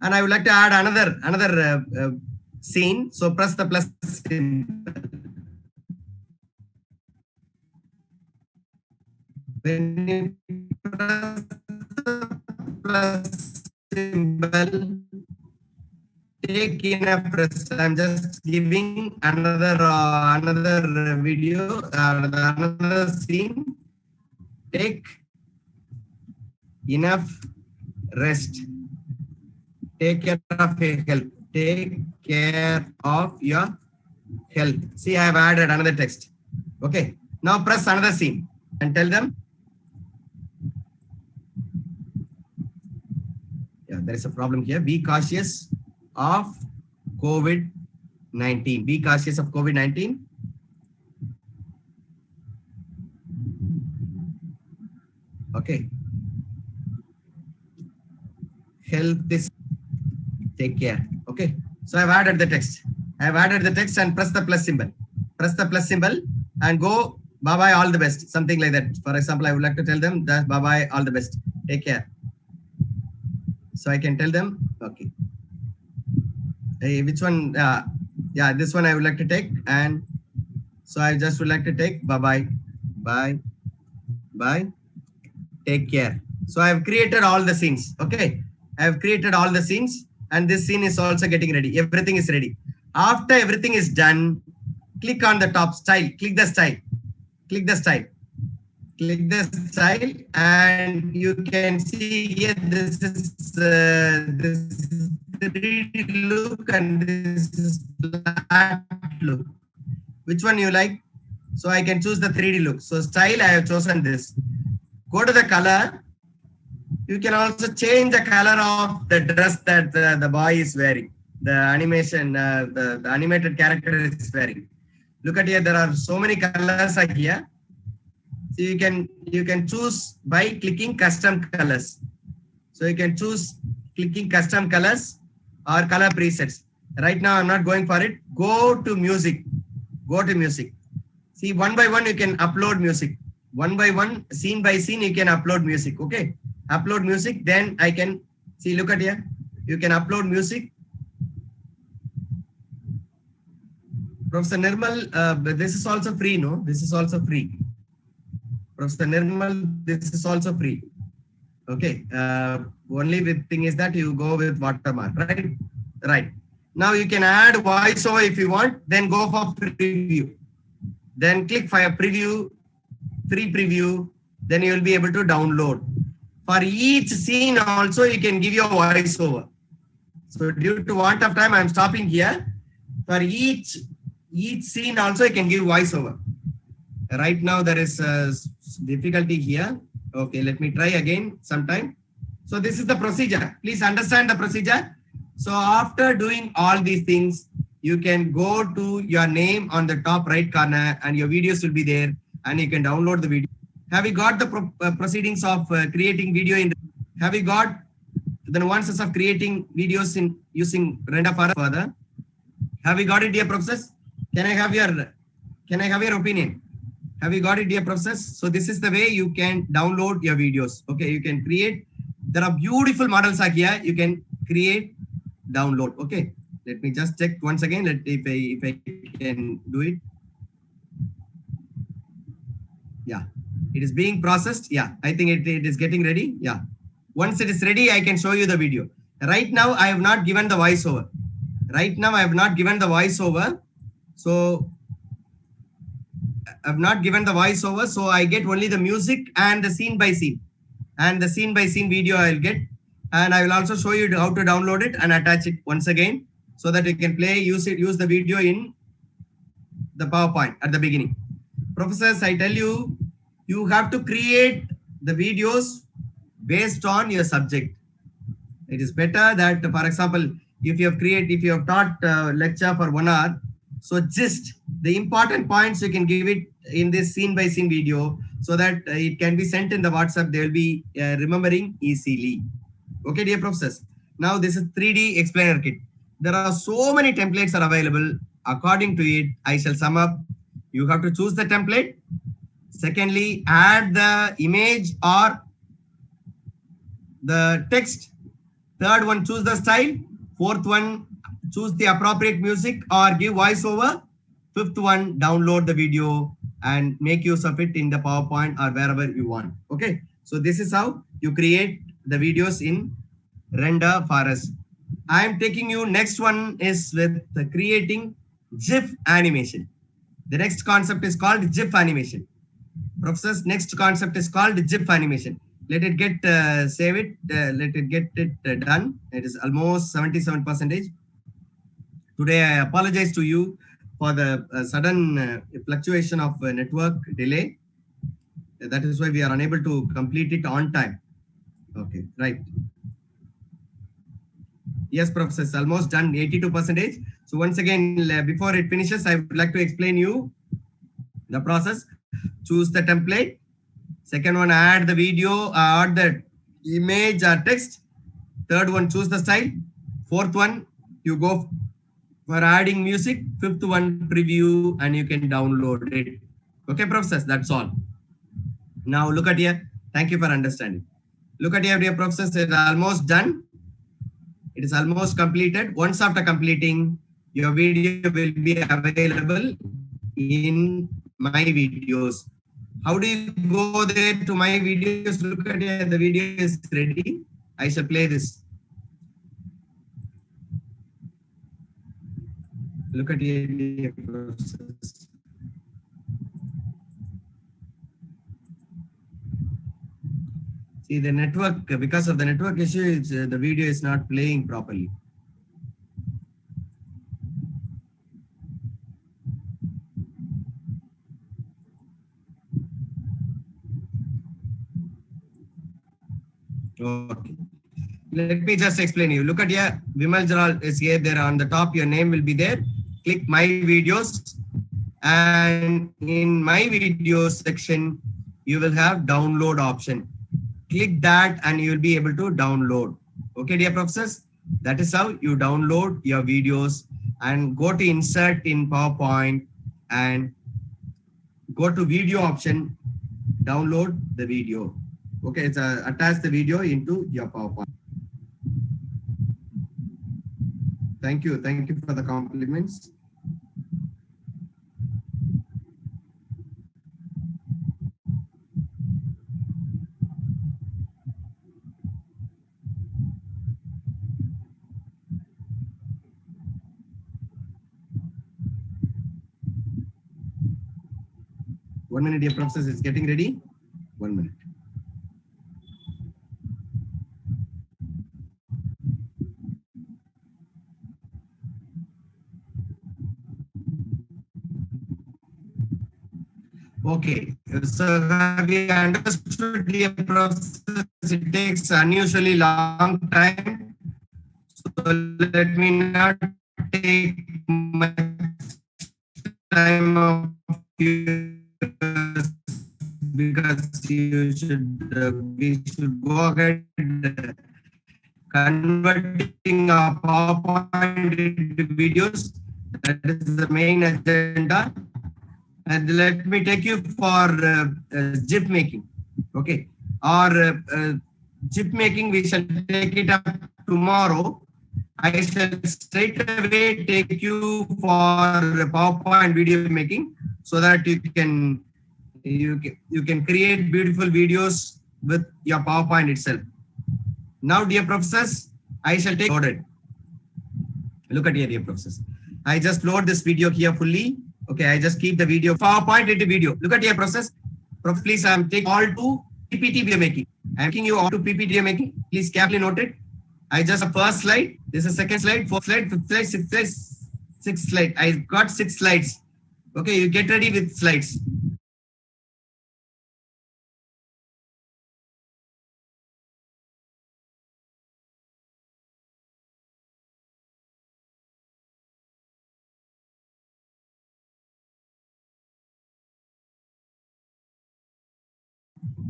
C: And I would like to add another scene. So press the plus symbol. When you press the plus symbol, take enough press. I'm just giving another video, another scene. Take enough rest. Take care of your health. Take care of your health. See, I have added another text. Okay. Now press another scene and tell them. Yeah, there is a problem here. Be cautious of COVID-19. Be cautious of COVID-19. Okay. Health is take care. Okay. So I've added the text. I've added the text and press the plus symbol. Press the plus symbol and go bye-bye, all the best. Something like that. For example, I would like to tell them that bye-bye, all the best. Take care. So I can tell them, okay. Hey, which one? Yeah, this one I would like to take. And so I just would like to take bye-bye. Bye. Bye. Take care. So I have created all the scenes. Okay. I have created all the scenes. And this scene is also getting ready. Everything is ready. After everything is done, click on the top style. Click the style. Click the style. Click the style, and you can see here this is 3D look and this is black look. Which one you like? So I can choose the 3D look. So style, I have chosen this. Go to the color. You can also change the color of the dress that the boy is wearing. the animation, the animated character is wearing. Look at here, there are so many colors are here. So you can choose by clicking custom colors. So you can choose clicking custom colors or color presets. Right now I'm not going for it. Go to music. Go to music. See, one by one you can upload music. One by one, scene by scene, you can upload music. Okay. Upload music. Then I can see, look at here. You can upload music. Professor Nirmal, this is also free, no? This is also free. Professor Nirmal, this is also free. Okay. Only with thing is that you go with watermark, right? Right. Now you can add voiceover if you want, then go for preview. Then click for a preview, free preview, then you will be able to download. For each scene also, you can give your voiceover. So due to want of time, I'm stopping here. For each scene also, you can give voiceover. Right now, there is a difficulty here. Okay, let me try again sometime. So this is the procedure. Please understand the procedure. So after doing all these things, you can go to your name on the top right corner and your videos will be there and you can download the video. Have you got the proceedings of creating video in? Have you got the nuances of creating videos in using Render further? Have you got it, dear professors? Can I have your opinion? Have you got it, dear professors? So this is the way you can download your videos. Okay, you can create. There are beautiful models are here. You can create, download. Okay, let me just check once again. If I can do it. Yeah, it is being processed. Yeah, I think it is getting ready. Yeah, once it is ready, I can show you the video. Right now, I have not given the voiceover. Right now, I have not given the voiceover. So I've not given the voiceover. So I get only the music and the scene by scene. And the scene by scene video I'll get. And I will also show you how to download it and attach it once again so that you can use the video in the PowerPoint at the beginning. Professors, I tell you, you have to create the videos based on your subject. It is better that, for example, if you have taught lecture for 1 hour, so just the important points you can give it in this scene by scene video so that it can be sent in the WhatsApp. They will be remembering easily. Okay, dear professors. Now this is 3D explainer kit. There are so many templates are available. According to it, I shall sum up. You have to choose the template. Secondly, add the image or the text. Third one, choose the style. Fourth one, choose the appropriate music or give voiceover. Fifth one, download the video and make use of it in the PowerPoint or wherever you want. Okay, so this is how you create the videos in Render for us. I am taking you, next one is with the creating GIF animation. The next concept is called GIF animation. Professors, next concept is called GIF animation. Let it get, save it, let it get it done. It is almost 77%. Today, I apologize to you for the sudden fluctuation of network delay. That is why we are unable to complete it on time. Okay, right. Yes, professor, it's almost done, 82%. So once again, before it finishes, I would like to explain you the process. Choose the template. Second one, add the video, add the image or text. Third one, choose the style. Fourth one, you go for adding music. Fifth one, preview, and you can download it. Okay, professors, that's all. Now look at here. Thank you for understanding. Look at here, dear professors, it's almost done. It is almost completed. Once after completing, your video will be available in my videos. How do you go there to my videos? Look at here, the video is ready. I shall play this. Look at here, dear professors. See the network, because of the network issue, the video is not playing properly. Okay. let me just explain you. Look at here, Vimal Jaral is here. There on the top, your name will be there. Click my videos, and in my videos section, you will have download option. Click that and you will be able to download. Okay, dear professors, that is how you download your videos, and go to insert in PowerPoint and go to video option, download the video. Okay, it's attach the video into your PowerPoint. Thank you for the compliments. One minute, dear professors, it's getting ready. 1 minute. Okay, so have you understood, dear professors? It takes unusually long time. So let me not take much time of you, because we should go ahead converting our PowerPoint into videos. That is the main agenda. And let me take you for GIF making. Okay, or GIF making, we shall take it up tomorrow. I shall straight away take you for PowerPoint video making, so that you can create beautiful videos with your PowerPoint itself. Now, dear professors, I shall take loaded. Look at here, dear professors. I just load this video here fully. Okay, I just keep the video PowerPoint into video. Look at your process. Please, I'm taking all to PPT video making. I'm taking you all to PPT video making. Please carefully note it. I just a first slide. This is second slide, fourth slide, fifth slide, sixth slide, sixth slide. I got 6 slides. Okay, you get ready with slides.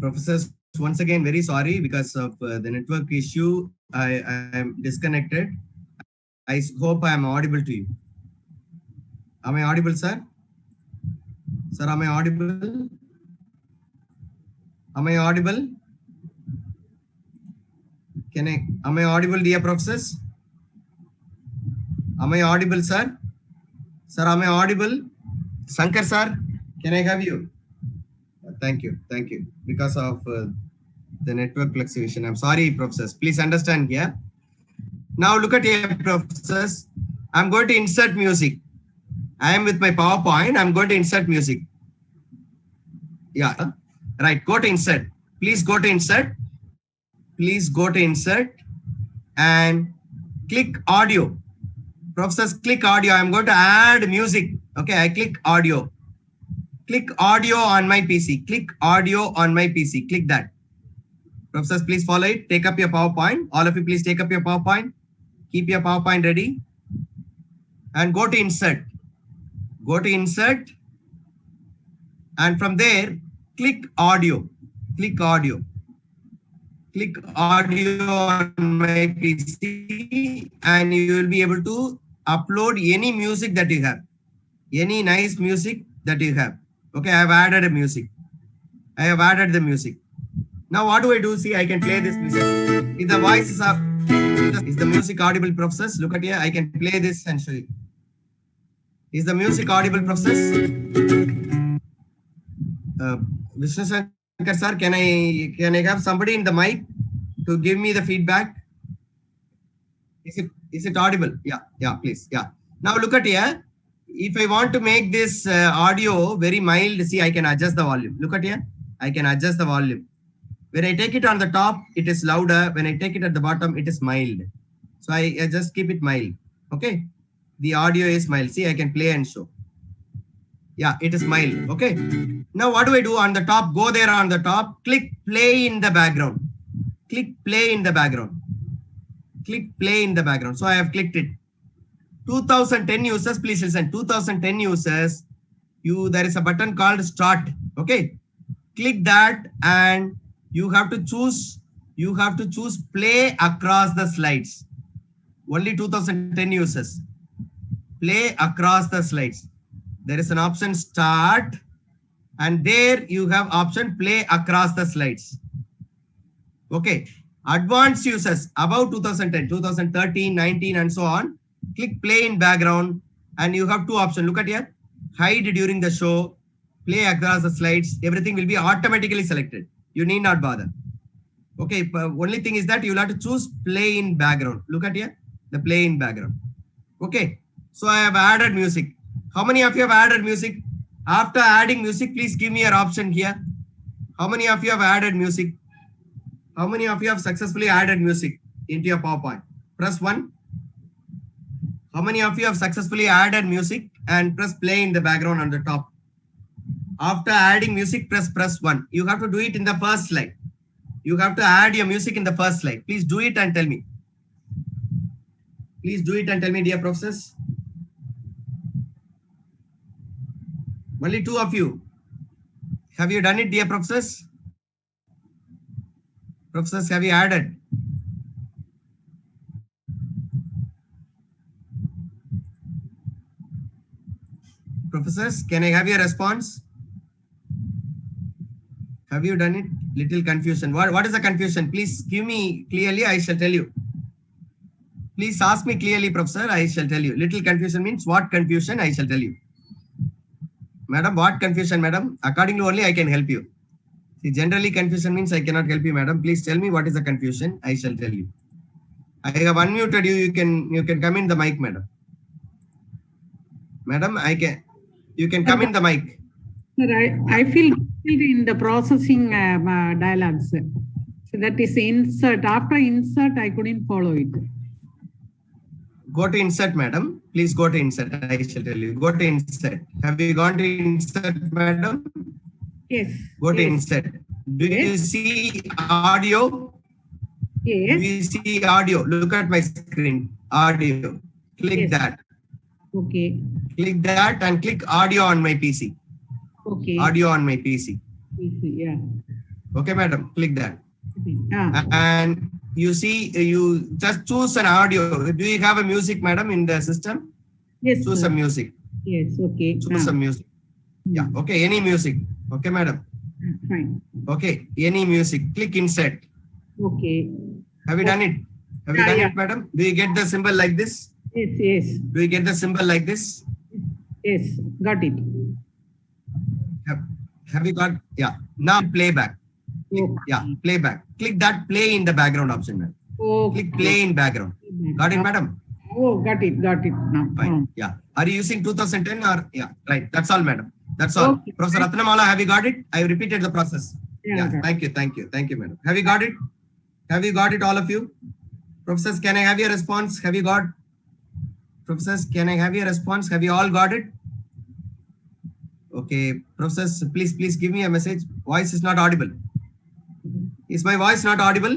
C: Professors, once again, very sorry because of the network issue. I am disconnected. I hope I am audible to you. Am I audible, sir? Sir, am I audible? Am I audible? Am I audible, dear professors? Am I audible, sir? Sir, am I audible? Sankar, sir, can I have you? Thank you. Because of the network fluctuation. I'm sorry, professors. Please understand here. Now look at here, professors. I'm going to insert music. I am with my PowerPoint. I'm going to insert music. Yeah, right. Go to insert. Please go to insert. Please go to insert and click audio. Professors, click audio. I'm going to add music. Okay, I click audio. Click audio on my PC. Click audio on my PC. Click that. Professors, please follow it. Take up your PowerPoint. All of you, please take up your PowerPoint. Keep your PowerPoint ready. And go to insert. Go to insert. And from there, click audio. Click audio. Click audio on my PC. And you will be able to upload any music that you have. Any nice music that you have. Okay, I have added a music. I have added the music. Now what do I do? See, I can play this music. If the voice is up, is the music audible, professors? Look at here. I can play this and show you. Is the music audible, professors? Vishnu Shankar sir, can I have somebody in the mic to give me the feedback? Is it audible? Yeah, please. Yeah. Now look at here. If I want to make this audio very mild, see, I can adjust the volume. Look at here. I can adjust the volume. When I take it on the top, it is louder. When I take it at the bottom, it is mild. So I just keep it mild. Okay. The audio is mild. See, I can play and show. Yeah, it is mild. Okay. Now what do I do on the top? Go there on the top. Click play in the background. Click play in the background.
D: Click play in the background. So I have clicked it. 2010 users, please listen. 2010 users, there is a button called start. Okay. Click that and you have to choose play across the slides. Only 2010 users. Play across the slides. There is an option start and there you have option play across the slides. Okay. Advanced users above 2010, 2013, 19 and so on. Click play in background and you have two options. Look at here. Hide during the show. Play across the slides. Everything will be automatically selected. You need not bother. Okay. Only thing is that you'll have to choose play in background. Look at here. The play in background. Okay. So I have added music. How many of you have added music? After adding music, please give me your option here. How many of you have added music? How many of you have successfully added music into your PowerPoint? Press 1. How many of you have successfully added music and press play in the background on the top? After adding music, press 1. You have to do it in the first slide. You have to add your music in the first slide. Please do it and tell me. Please do it and tell me, dear professors. Only 2 of you. Have you done it, dear professors? Professors, have you added? Professors, can I have your response? Have you done it? Little confusion. What is the confusion? Please give me clearly, I shall tell you. Please ask me clearly, professor, I shall tell you. Little confusion means what confusion? I shall tell you. Madam, what confusion, madam? Accordingly only I can help you. See, generally confusion means I cannot help you, madam. Please tell me what is the confusion. I shall tell you. I have unmuted you. You can come in the mic, madam. Madam, you can come in the mic.
E: Sir, I feel in the processing dialogues. So that is insert. After insert, I couldn't follow it.
D: Go to insert, madam. Please go to insert. I shall tell you. Go to insert. Have you gone to insert, madam?
E: Yes.
D: Go to
E: yes.
D: insert. Do you see audio?
E: Yes.
D: Do you see audio? Look at my screen. Audio. Click
E: Yes.
D: that.
E: Okay.
D: Click that and click audio on my PC.
E: Okay.
D: Audio on my PC.
E: Yeah.
D: Okay, madam. Click that.
E: Ah.
D: And you see, you just choose an audio. Do you have a music, madam, in the system?
E: Yes.
D: Choose
E: sir.
D: some music.
E: Yes. Okay.
D: Choose some music. Yeah. Okay. Any music. Okay, madam.
E: Fine.
D: Okay. Any music. Click insert.
E: Okay.
D: Have you done it? Have you
E: Yeah,
D: done
E: yeah.
D: it, madam? Do you get the symbol like this?
E: Yes. Yes.
D: Do you get the symbol like this?
E: Yes. Got it.
D: Have you got? Yeah. Now playback. Click,
E: Okay.
D: yeah. Playback. Click that play in the background option, madam.
E: Okay.
D: Click play in background. Got it, madam?
E: Oh, got it. Got it now.
D: Fine. Yeah. Are you using 2010 or? Yeah. Right. That's all, madam. That's all.
E: Okay.
D: Professor Ratnamala, have you got it? I repeated the process.
E: Yeah,
D: Yeah.
E: okay.
D: Thank you. Thank you. Thank you, madam. Have you got it? Have you got it, all of you? Professors, can I have your response? Have you got? Professors, can I have your response? Have you all got it? Okay. Professors, please give me a message. Voice is not audible. Is my voice not audible?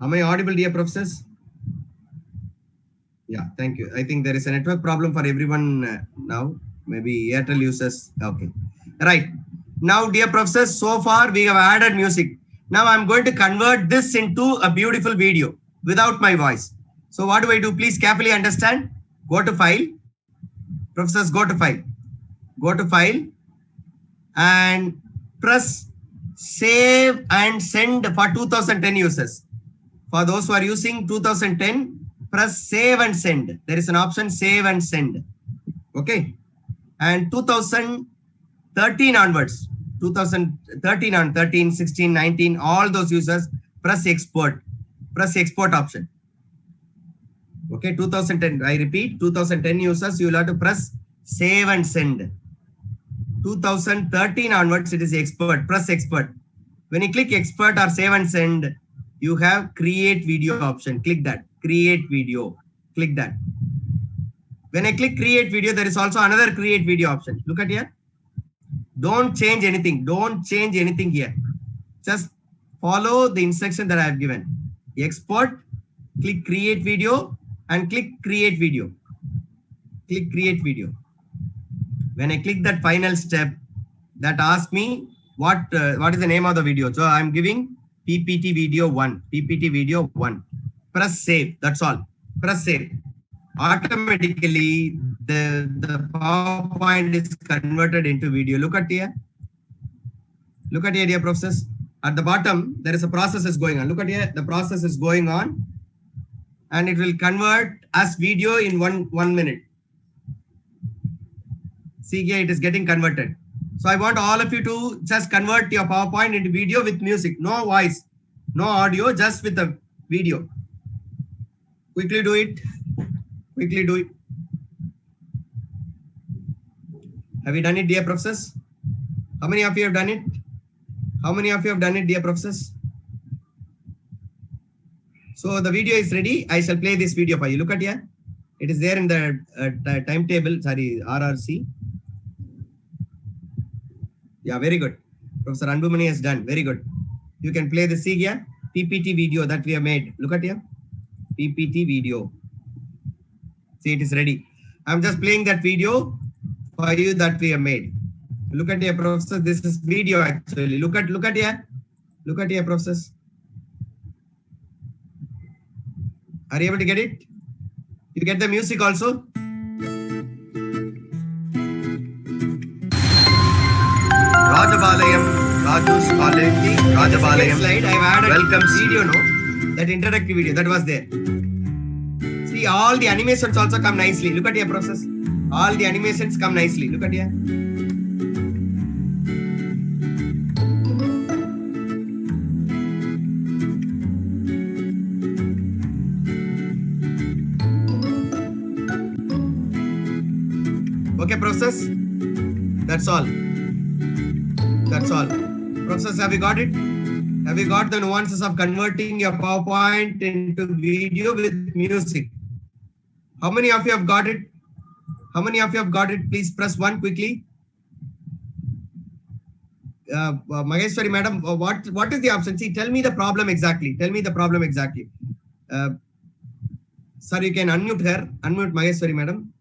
D: Am I audible, dear professors? Yeah, thank you. I think there is a network problem for everyone now. Maybe Airtel users. Okay. Right. Now, dear professors, so far we have added music. Now I'm going to convert this into a beautiful video without my voice. So what do? Please carefully understand. Go to file. Professors, go to file. Go to file and press save and send for 2010 users. For those who are using 2010, press save and send. There is an option save and send. Okay. And 2013 onwards, 2013 on 13, 16, 19, all those users, press export. Press export option. Okay, 2010, I repeat, 2010 users, you will have to press save and send. 2013 onwards, it is export. Press export. When you click export or save and send, you have create video option. Click that. Create video. Click that. When I click create video, there is also another create video option. Look at here. Don't change anything. Don't change anything here. Just follow the instruction that I have given. Export, click create video and click create video. Click create video. When I click that final step, that asks me what is the name of the video. So I'm giving PPT video 1, PPT video 1. Press save, that's all. Press save. Automatically, the PowerPoint is converted into video. Look at here. Look at here, dear professors. At the bottom, there is a process is going on. Look at here, the process is going on. And it will convert as video in one minute. See here, it is getting converted. So I want all of you to just convert your PowerPoint into video with music. No voice, no audio, just with the video. Quickly do it. Quickly do it. Have you done it, dear professors? How many of you have done it? How many of you have done it, dear professors? So the video is ready. I shall play this video for you. Look at here. It is there in the timetable, sorry, RRC. Yeah, very good. Professor Anbumani has done. Very good. You can play the see here. PPT video that we have made. Look at here. PPT video. See, it is ready. I'm just playing that video for you that we have made. Look at here, professor. This is video actually. Look at here. Look at here, professors. Are you able to get it? You get the music also? Rajabalayam, Raju's College, Rajabalayam. Slide, I've added welcome video, no? That introductory video, that was there. See, all the animations also come nicely. Look at your process. All the animations come nicely. Look at here. Okay, process. That's all. That's all. Process, have you got it? Have you got the nuances of converting your PowerPoint into video with music? How many of you have got it? How many of you have got it? Please press 1 quickly. Maheshwari madam, what is the option? See, tell me the problem exactly. Tell me the problem exactly. Sir, you can unmute her. Unmute Maheshwari madam.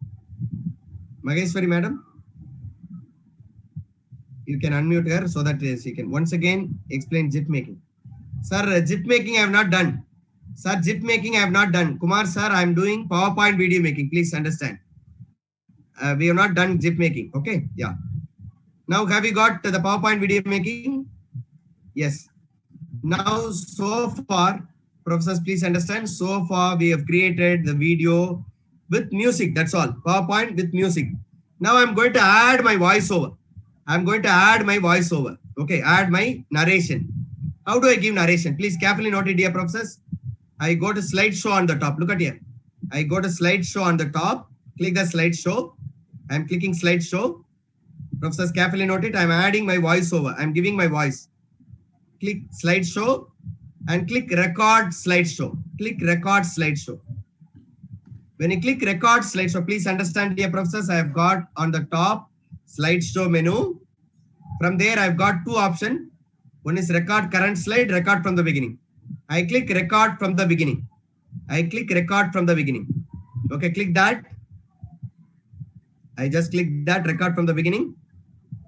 D: Maheshwari madam. You can unmute her so that she can once again explain JIT making. Sir, JIT making I have not done. Sir, JIT making I have not done. Kumar sir, I am doing PowerPoint video making. Please understand. We have not done JIT making. Okay. Yeah. Now have you got the PowerPoint video making? Yes. Now so far, professors, please understand. So far we have created the video with music. That's all. PowerPoint with music. Now I'm going to add my voiceover. I'm going to add my voiceover. Okay, add my narration. How do I give narration? Please carefully note it, dear professors. I go to slideshow on the top. Look at here. I go to slideshow on the top. Click the slideshow. I'm clicking slideshow. Professors, carefully note it. I'm adding my voiceover. I'm giving my voice. Click slideshow and click record slideshow. Click record slideshow. When you click record slideshow, please understand, dear professors, I have got on the top slideshow menu. From there, I've got 2 options. One is record current slide, record from the beginning. I click record from the beginning. I click record from the beginning. Okay, click that. I just click that record from the beginning.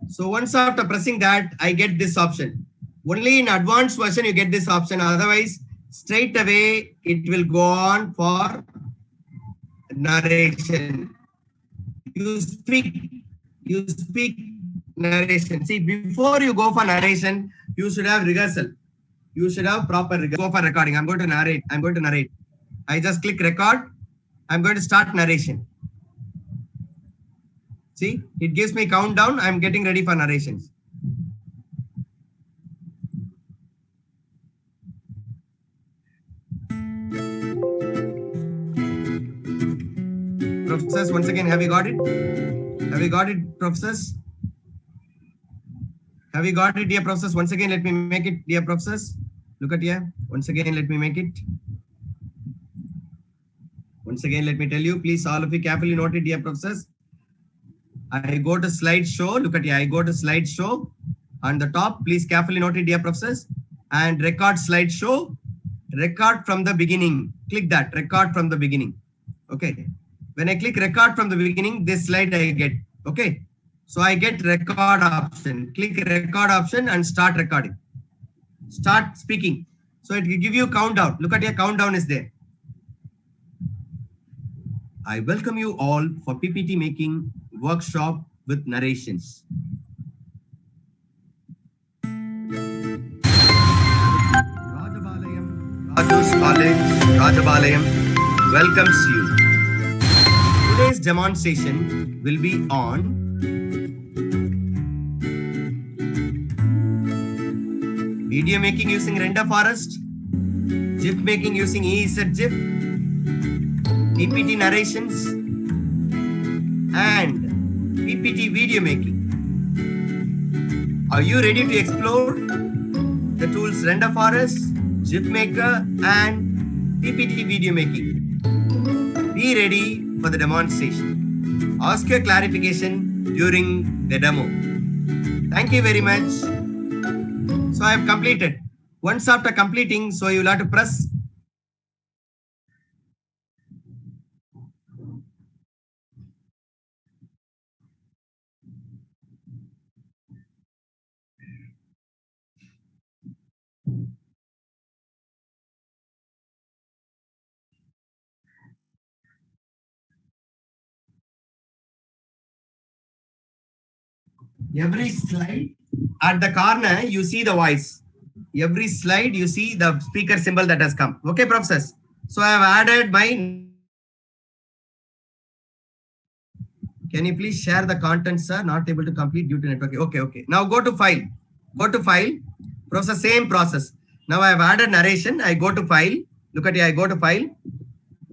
D: So once after pressing that, I get this option. Only in advanced version, you get this option. Otherwise, straight away, it will go on for narration. You speak narration. See, before you go for narration, you should have rehearsal. You should have proper go for recording. I'm going to narrate. I'm going to narrate. I just click record. I'm going to start narration. See, it gives me countdown. I'm getting ready for narrations. Professors, once again, have you got it? Have you got it, professors? Have you got it, dear professors? Once again, let me make it, dear professors. Look at here. Once again, let me make it. Once again, let me tell you, please, all of you carefully note it, dear professors. I go to slideshow. Look at here. I go to slideshow on the top. Please carefully note it, dear professors. and record slideshow, record from the beginning. Click that, record from the beginning. Okay. When I click record from the beginning, this slide I get. Okay. So I get record option. Click record option and start recording. Start speaking. So it will give you countdown. Look at your countdown is there. I welcome you all for PPT making workshop with narrations. Raju's College, Rajabalayam welcomes you. Today's demonstration will be on video making using Render Forest, GIF making using EZGIF, PPT narrations, and PPT video making. Are you ready to explore the tools Render Forest, GIF Maker, and PPT video making? Be ready for the demonstration. Ask your clarification during the demo. Thank you very much. So I have completed. Once after completing, so you will have to press every slide. At the corner, you see the voice. Every slide, you see the speaker symbol that has come. Okay, professors. So I have added my. Can you please share the content, sir? Not able to complete due to network. Okay. Now go to file. Go to file. Process, same process. Now I have added narration. I go to file. Look at here. I go to file.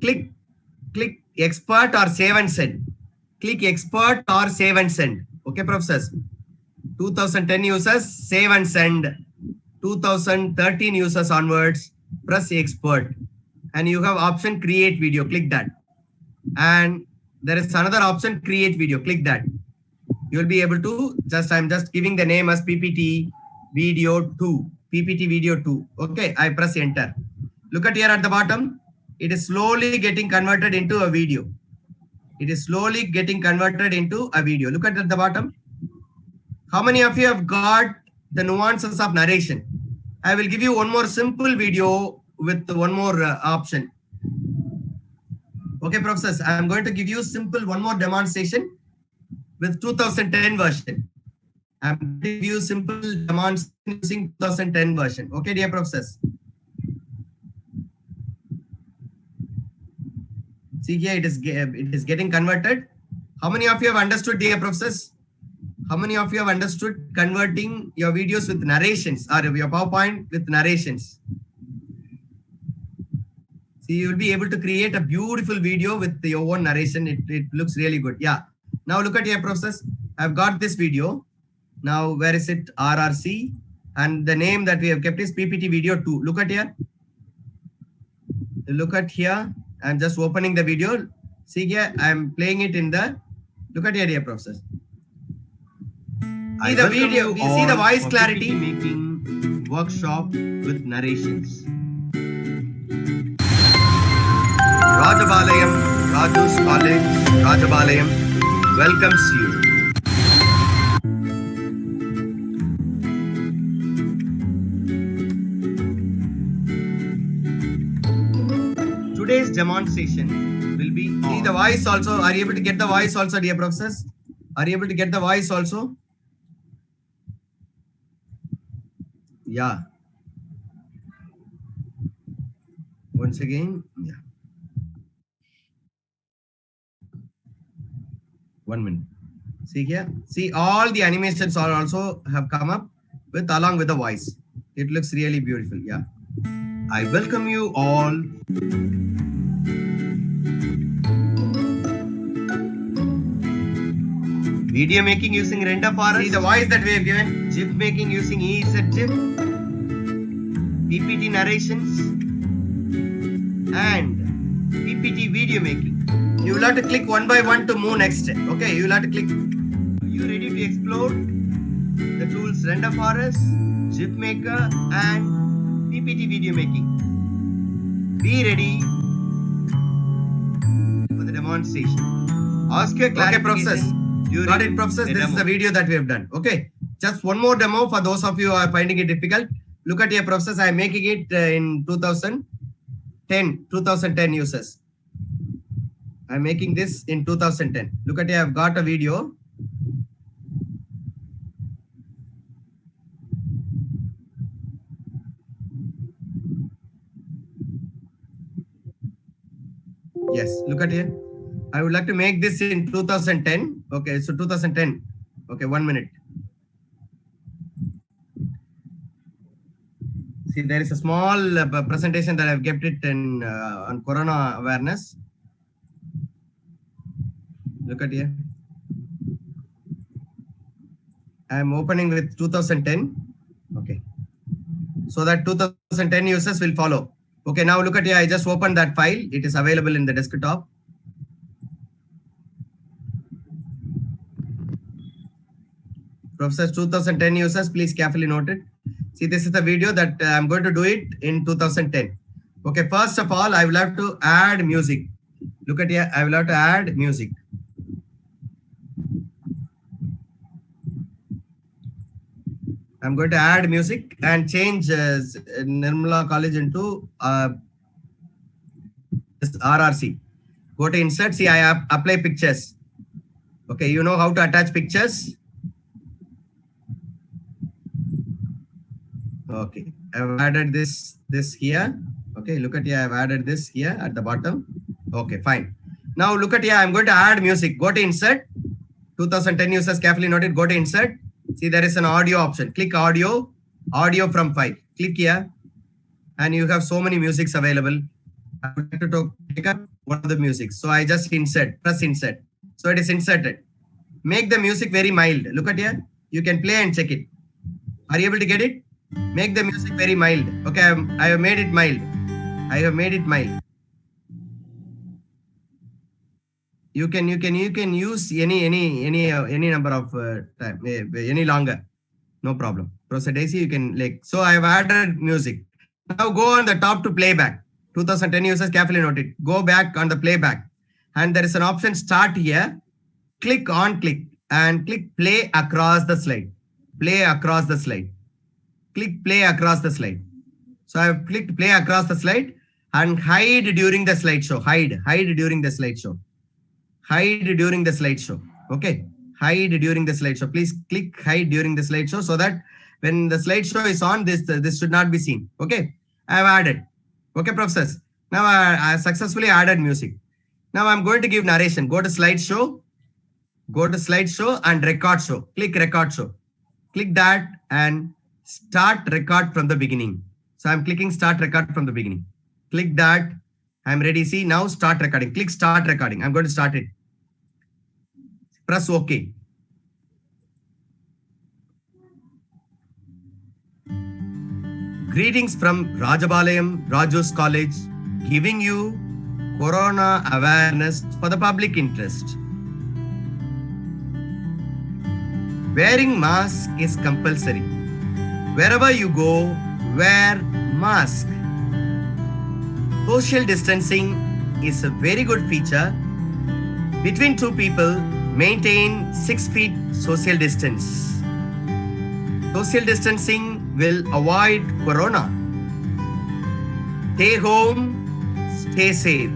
D: Click export or save and send. Click export or save and send. Okay, professors. 2010 users, save and send. 2013 users onwards, press export. And you have option create video, click that. And there is another option create video, click that. You will be able to I'm just giving the name as PPT video 2, PPT video 2. Okay, I press enter. Look at here at the bottom. It is slowly getting converted into a video. It is slowly getting converted into a video. Look at the bottom. How many of you have got the nuances of narration? I will give you one more simple video with one more option. Okay, professors, I am going to give you one more demonstration with 2010 version. I am going to give you simple demonstration using 2010 version. Okay, dear professors. See here, it is getting converted. How many of you have understood, dear professors? How many of you have understood converting your videos with narrations or your PowerPoint with narrations? See, you will be able to create a beautiful video with your own narration. It looks really good. Yeah. Now look at your process. I've got this video. Now, where is it? RRC. And the name that we have kept is PPT video 2. Look at here. Look at here. I'm just opening the video. See here, I'm playing it in the, look at here, dear process. See the video, see the voice clarity. Making workshop with narrations. Rajabalayam, Raju's College, Rajabalayam welcomes you. Today's demonstration will be on. See the voice also. Are you able to get the voice also, dear professors? Are you able to get the voice also? Yeah. Once again, yeah. 1 minute. See here. See, all the animations are also have come up with along with the voice. It looks really beautiful. Yeah. I welcome you all. Video making using Render Forest. See the voice that we have given. GIF making using EZGIF. PPT narrations. And PPT video making. You will have to click one by one to move next. Okay, you will have to click. Are you ready to explore the tools Render Forest, GIF Maker, and PPT video making. Be ready for the demonstration. Ask your clarification. Got it, professors? This is the video that we have done. Okay. Just one more demo for those of you who are finding it difficult. Look at your process. I am making it in 2010 users. I am making this in 2010. Look at here, I have got a video. Yes, look at here. I would like to make this in 2010. Okay, so 2010. Okay, 1 minute. See, there is a small presentation that I've kept it in on corona awareness. Look at here. I'm opening with 2010. Okay. So that 2010 users will follow. Okay, now look at here. I just opened that file. It is available in the desktop. Professors, 2010 users, please carefully note it. See, this is the video that I'm going to do it in 2010. Okay, first of all, I will have to add music. Look at here, I will have to add music. I'm going to add music and change Nirmala College into this RRC. Go to insert, see, I apply pictures. Okay, you know how to attach pictures? Okay, I've added this here. Okay, look at here, I've added this here at the bottom. Okay, fine. Now look at here, I'm going to add music. Go to insert. 2010 users carefully noted, go to insert. See, there is an audio option. Click audio, audio from file. Click here, and you have so many musics available. I would like to pick up one of the musics. So I just insert, press insert. So it is inserted. Make the music very mild. Look at here. You can play and check it. Are you able to get it? Make the music very mild. Okay, I have made it mild. I have made it mild. You can use any number of time, any longer, no problem. Professor Daisy, you can so I have added music. Now go on the top to playback. 2010 users carefully noted. Go back on the playback, and there is an option start here. Click and click play across the slide. Play across the slide. Click play across the slide. So I have clicked play across the slide and hide during the slideshow. Hide during the slideshow. Hide during the slideshow. Okay, hide during the slideshow. Please click hide during the slideshow so that when the slideshow is on, this should not be seen. Okay, I have added. Okay, professors. Now I successfully added music. Now I'm going to give narration. Go to slideshow. Go to slideshow and record show. Click record show. Click that and start record from the beginning. So I'm clicking start record from the beginning. Click that. I'm ready. See, now start recording. Click start recording. I'm going to start it. Press OK. Greetings from Rajabalayam Raju's College, giving you Corona awareness for the public interest. Wearing mask is compulsory. Wherever you go, wear mask. Social distancing is a very good feature. Between two people, maintain 6 feet social distance. Social distancing will avoid corona. Stay home, stay safe.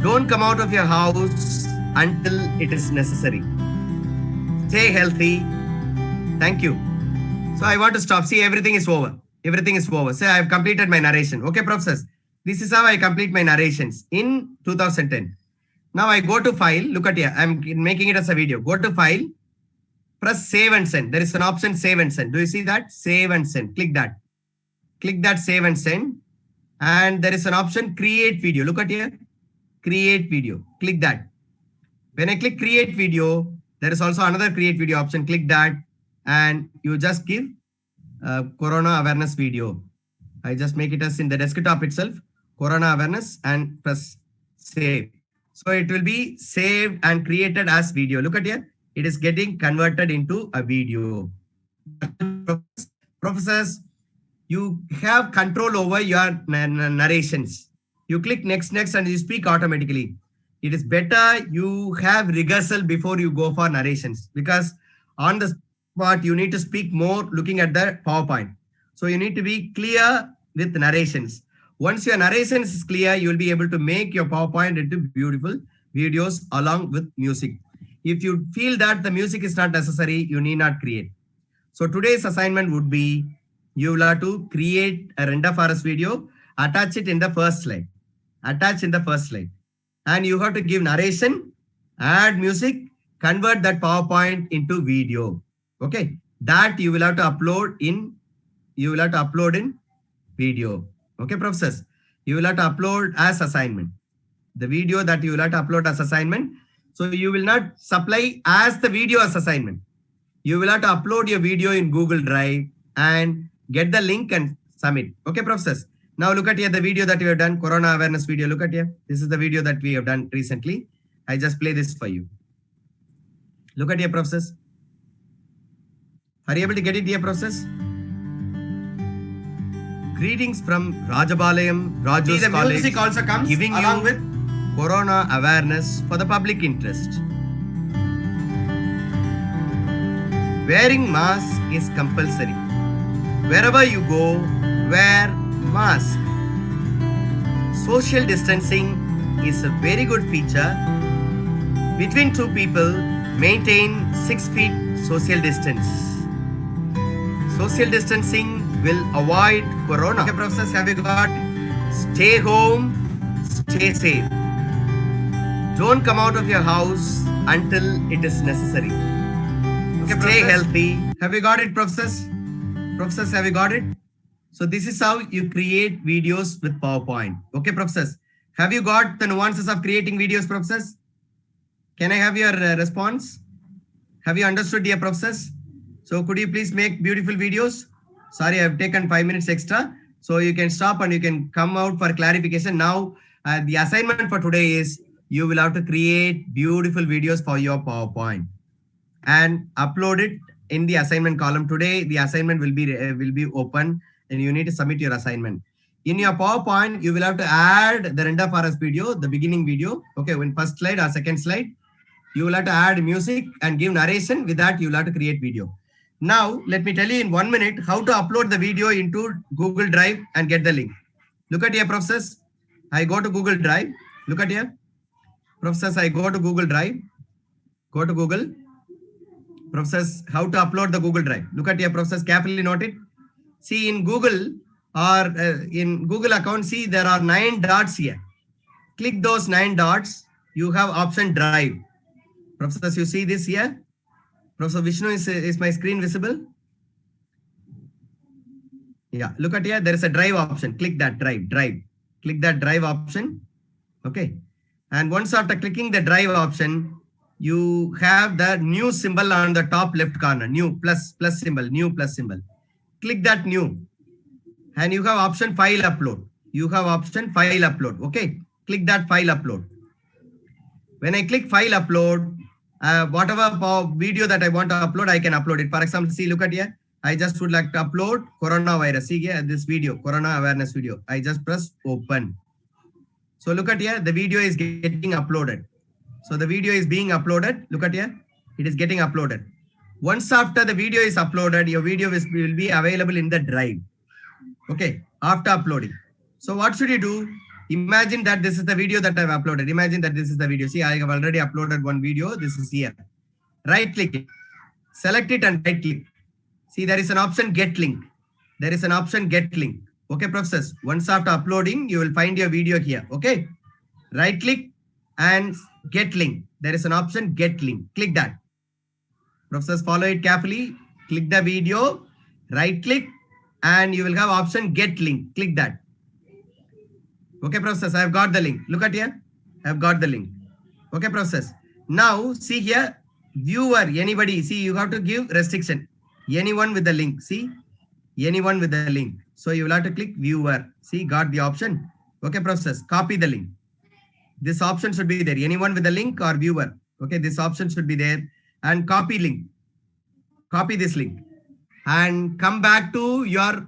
D: Don't come out of your house until it is necessary. Stay healthy. Thank you. So I want to stop. See, everything is over. Everything is over. So I have completed my narration. Okay, professors. This is how I complete my narrations in 2010. Now I go to file. Look at here. I'm making it as a video. Go to file. Press save and send. There is an option save and send. Do you see that? Save and send. Click that. Click that save and send. And there is an option create video. Look at here. Create video. Click that. When I click create video, there is also another create video option. Click that. And you just give Corona awareness video. I just make it as in the desktop itself. Corona awareness and press save. So it will be saved and created as video. Look at here. It is getting converted into a video. Professors, you have control over your narrations. You click next, and you speak automatically. It is better you have rehearsal before you go for narrations, because on the spot you need to speak more looking at the PowerPoint. So you need to be clear with narrations. Once your narration is clear, you will be able to make your PowerPoint into beautiful videos along with music. If you feel that the music is not necessary, you need not create. So today's assignment would be, you will have to create a render forest video, attach it in the first slide. Attach in the first slide. And you have to give narration, add music, convert that PowerPoint into video. Okay. That you will have to upload in video. Okay, professors. You will have to upload as assignment. The video that you will have to upload as assignment. So you will not supply as the video as assignment. You will have to upload your video in Google Drive and get the link and submit. Okay, professors. Now look at here the video that we have done, Corona awareness video. Look at here. This is the video that we have done recently. I just play this for you. Look at here, professors. Are you able to get it here, professors? Greetings from Rajabalayam, Raju's
F: the
D: College.
F: music also comes
D: giving
F: along
D: you
F: with
D: Corona awareness for the public interest. Wearing mask is compulsory. Wherever you go, wear mask. Social distancing is a very good feature. Between two people, maintain 6 feet social distance. Social distancing will avoid corona. Okay, professors, have you got? Stay home, stay safe. Don't come out of your house until it is necessary. Okay, stay healthy. Have you got it, professors? Professors, have you got it? So this is how you create videos with PowerPoint. Okay, professors. Have you got the nuances of creating videos, professors? Can I have your response? Have you understood, dear professors? So could you please make beautiful videos? Sorry, I have taken 5 minutes extra. So you can stop and you can come out for clarification. Now, the assignment for today is you will have to create beautiful videos for your PowerPoint and upload it in the assignment column. Today, the assignment will be open and you need to submit your assignment. In your PowerPoint, you will have to add the render forest video, the beginning video. Okay, when first slide or second slide, you will have to add music and give narration. With that, you will have to create video. Now, let me tell you in 1 minute how to upload the video into Google Drive and get the link. Look at here, professors. I go to Google Drive. Look at here. Professors, I go to Google Drive. Go to Google. Professors, how to upload the Google Drive. Look at here, professors. Carefully note it. See, in Google or in Google account, see there are 9 dots here. Click those 9 dots. You have option Drive. Professors, you see this here? Professor Vishnu, is my screen visible? Yeah, look at here. There is a Drive option. Click that Drive. Click that Drive option. Okay. And once after clicking the Drive option, you have the new symbol on the top left corner. New plus symbol. New plus symbol. Click that new. And you have option File Upload. You have option File Upload. Okay. Click that File Upload. When I click File Upload, whatever video that I want to upload, I can upload it. For example, see, look at here. I just would like to upload coronavirus. See here, this video, Corona awareness video. I just press open. So look at here, the video is getting uploaded. So the video is being uploaded. Look at here, it is getting uploaded. Once after the video is uploaded, your video will be available in the Drive. Okay, after uploading. So what should you do? Imagine that this is the video that I've uploaded. Imagine that this is the video. See, I have already uploaded one video. This is here. Right click it. Select it and right click. See, there is an option Get Link. There is an option Get Link. Okay, professors. Once after uploading, you will find your video here. Okay. Right click and Get Link. There is an option Get Link. Click that. Professors, follow it carefully. Click the video. Right click and you will have option Get Link. Click that. Okay, professors, I have got the link. Look at here. I have got the link. Okay, professors. Now, see here, viewer, anybody. See, you have to give restriction. Anyone with the link. See, anyone with the link. So you will have to click viewer. See, got the option. Okay, professors, copy the link. This option should be there. Anyone with the link or viewer. Okay, this option should be there. And copy link. Copy this link. And come back to your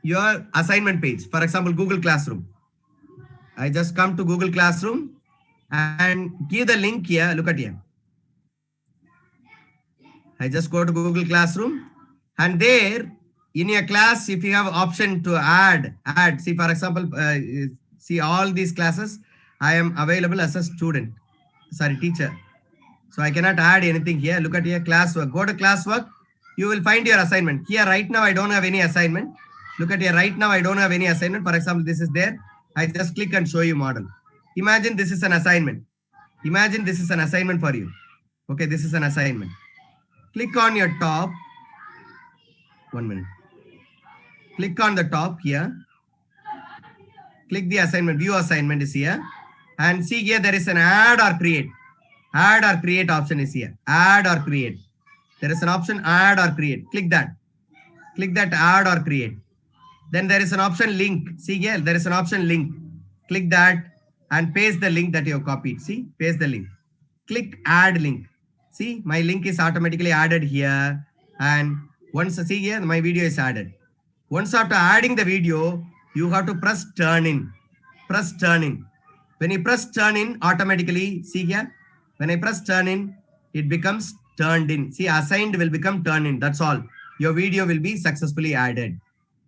D: your assignment page. For example, Google Classroom. I just come to Google Classroom and give the link here. Look at here. I just go to Google Classroom, and there in your class, if you have option to add, see, for example, see all these classes, I am available as a student, sorry, teacher. So I cannot add anything here. Look at here, classwork. Go to classwork. You will find your assignment. Here right now, I don't have any assignment. Look at here, right now, I don't have any assignment. For example, this is there. I just click and show you model. Imagine this is an assignment. Imagine this is an assignment for you. Okay, this is an assignment. Click on your top. 1 minute. Click on the top here. Click the assignment. View assignment is here. And see here, there is an add or create. Add or create option is here. Add or create. There is an option add or create. Click that. Click that add or create. Then there is an option link. See here, there is an option link. Click that and paste the link that you have copied. See, paste the link. Click add link. See, my link is automatically added here. And once, see here, my video is added. Once after adding the video, you have to press turn in. Press turn in. When you press turn in, automatically, see here, when I press turn in, it becomes turned in. See, assigned will become turned in. That's all. Your video will be successfully added.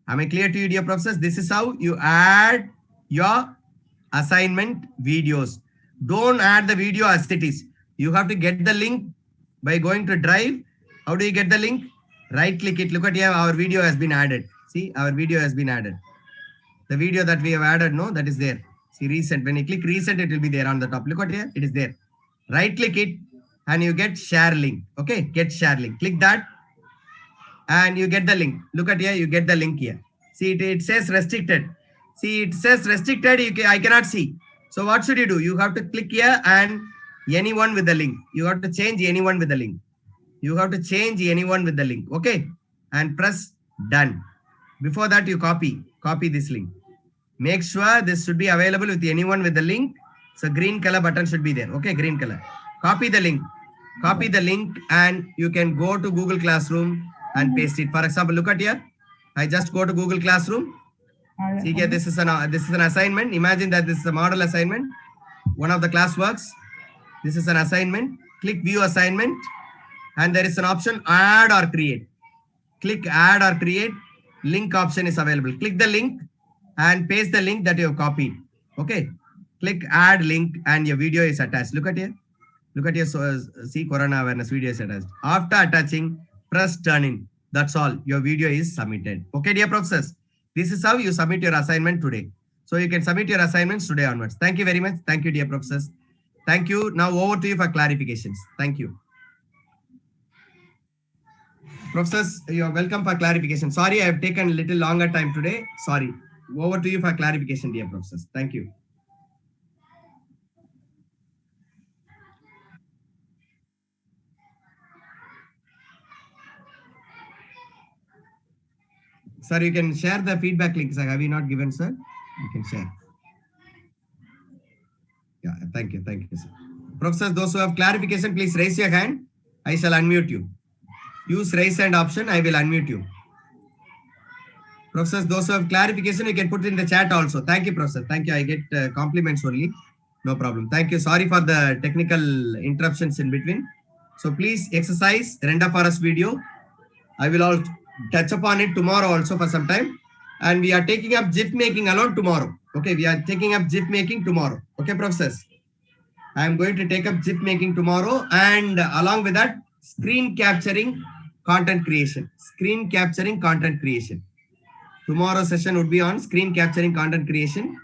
D: Am I clear to you, dear professors? This is how you add your assignment videos. Don't add the video as it is. You have to get the link by going to Drive. How do you get the link? Right click it. Look at here, our video has been added. See, our video has been added. The video that we have added, no, that is there. See, recent. When you click recent, it will be there on the top. Look at here, it is there. Right click it and you get share link. Okay, get share link. Click that and you get the link. Look at here, you get the link here. See, it says restricted. See, it says restricted. I cannot see. So what should you do? You have to click here and anyone with the link. You have to change anyone with the link. You have to change anyone with the link. Okay, and press done. Before that, you copy this link. Make sure this should be available with anyone with the link. So green color button should be there. Okay, green color. Copy the link. Copy the link and you can go to Google Classroom and paste it. For example, look at here. I just go to Google Classroom. See here, this is an assignment. Imagine that this is a model assignment. One of the class works. This is an assignment. Click view assignment. And there is an option add or create. Click add or create. Link option is available. Click the link and paste the link that you have copied. Okay. Click add link and your video is attached. Look at here. Look at here. So see, Corona awareness video is attached. After attaching, press turn in. That's all. Your video is submitted. Okay, dear professors. This is how you submit your assignment today. So you can submit your assignments today onwards. Thank you very much. Thank you, dear professors. Thank you. Now over to you for clarifications. Thank you. Professors, you are welcome for clarification. Sorry, I have taken a little longer time today. Sorry. Over to you for clarification, dear professors. Thank you. Sir, you can share the feedback links. Have you not given, sir? You can share. Yeah, thank you. Thank you, sir. Professors, those who have clarification, please raise your hand. I shall unmute you. Use raise hand option. I will unmute you. Professors, those who have clarification, you can put it in the chat also. Thank you, professor. Thank you. I get compliments only. No problem. Thank you. Sorry for the technical interruptions in between. So please exercise, render for us video. I will also touch upon it tomorrow also for some time. And we are taking up GIF making alone tomorrow. Okay, we are taking up GIF making tomorrow. Okay, professors. I am going to take up GIF making tomorrow. And along with that, screen capturing content creation. Screen capturing content creation. Tomorrow's session would be on screen capturing content creation.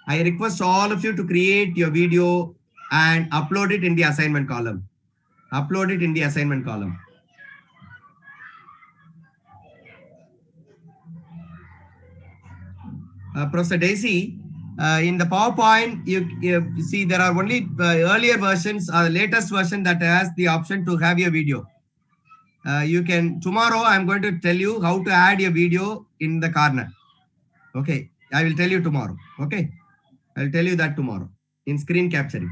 D: I request all of you to create your video and upload it in the assignment column. Upload it in the assignment column. Professor Daisy, in the PowerPoint, you see there are only earlier versions, latest version that has the option to have your video. You can, tomorrow I'm going to tell you how to add your video in the corner. Okay, I will tell you tomorrow. Okay, I'll tell you that tomorrow in screen capturing.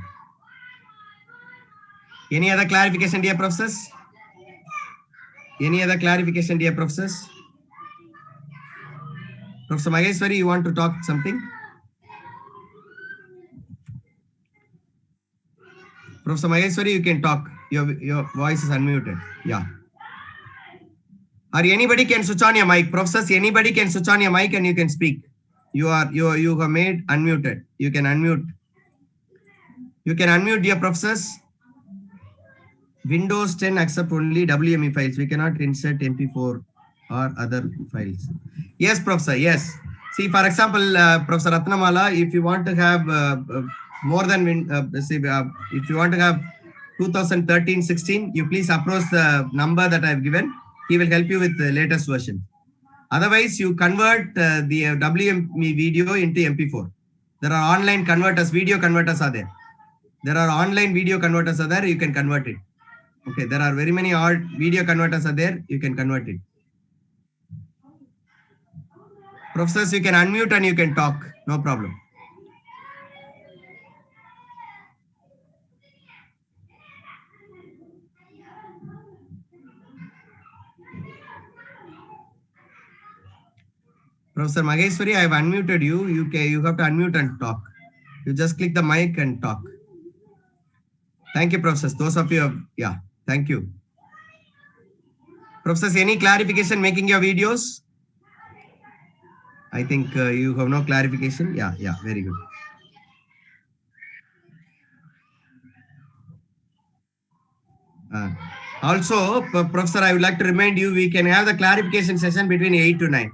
D: Any other clarification, dear professors? Any other clarification, dear professors? Professor Maheshwari, you want to talk something? Professor Maheshwari, you can talk. Your voice is unmuted. Yeah. Or anybody can switch on your mic. Professors, anybody can switch on your mic and you can speak. You have made unmuted. You can unmute. You can unmute, dear professors. Windows 10 accept only WME files. We cannot insert MP4 or other files. Yes, professor. Yes. See, for example, Professor Ratnamala, if you want to have more than if you want to have 2013-16, you please approach the number that I have given. He will help you with the latest version. Otherwise, you convert the WME video into MP4. There are online converters, video converters are there. There are online video converters are there. You can convert it. Okay, there are very many video converters are there. You can convert it. Professors, you can unmute and you can talk. No problem. Professor Maheshwari, I have unmuted you. You have to unmute and talk. You just click the mic and talk. Thank you, professors. Those of you have, yeah, thank you. Professors, any clarification making your videos? I think you have no clarification. Yeah, very good. Also, Professor, I would like to remind you, we can have the clarification session between 8 to 9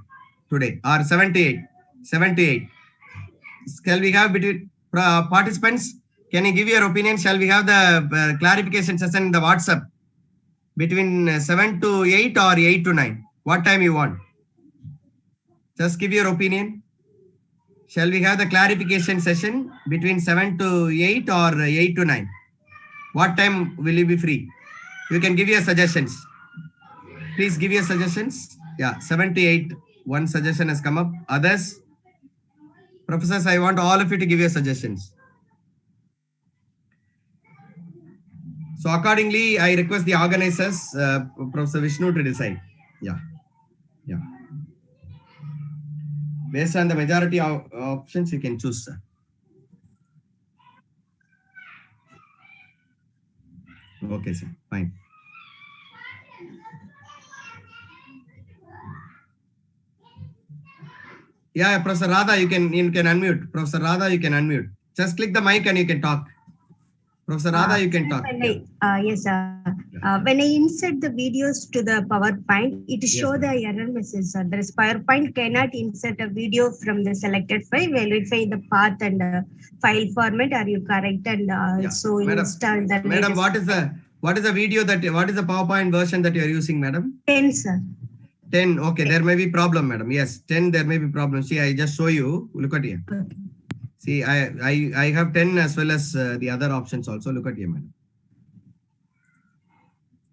D: today, or 7 to 8. 7 to 8. Shall we have between participants? Can you give your opinion? Shall we have the clarification session in the WhatsApp between 7 to 8 or 8 to 9? What time you want? Just give your opinion. Shall we have the clarification session between 7 to 8 or 8 to 9? What time will you be free? You can give your suggestions. Please give your suggestions. Yeah, 7 to 8. One suggestion has come up. Others? Professors, I want all of you to give your suggestions. So accordingly, I request the organizers, Professor Vishnu, to decide. Yeah. Based on the majority of options, you can choose, sir. Okay, sir. Fine. Yeah, Professor Radha, you can unmute. Professor Radha, you can unmute. Just click the mic and you can talk. Professor Radha, you can talk.
F: Yes, sir. When I insert the videos to the PowerPoint, it shows the error message, sir. There is PowerPoint cannot insert a video from the selected file. Verify the path and file format. Are you correct? And so install the.
D: Madam, what is the video what is the PowerPoint version that you are using, madam?
F: 10, sir.
D: 10. Okay, there may be problem, madam. Yes, 10. There may be problem. See, I just show you. Look at here. Okay. See, I have 10 as well as the other options also. Look at here, madam.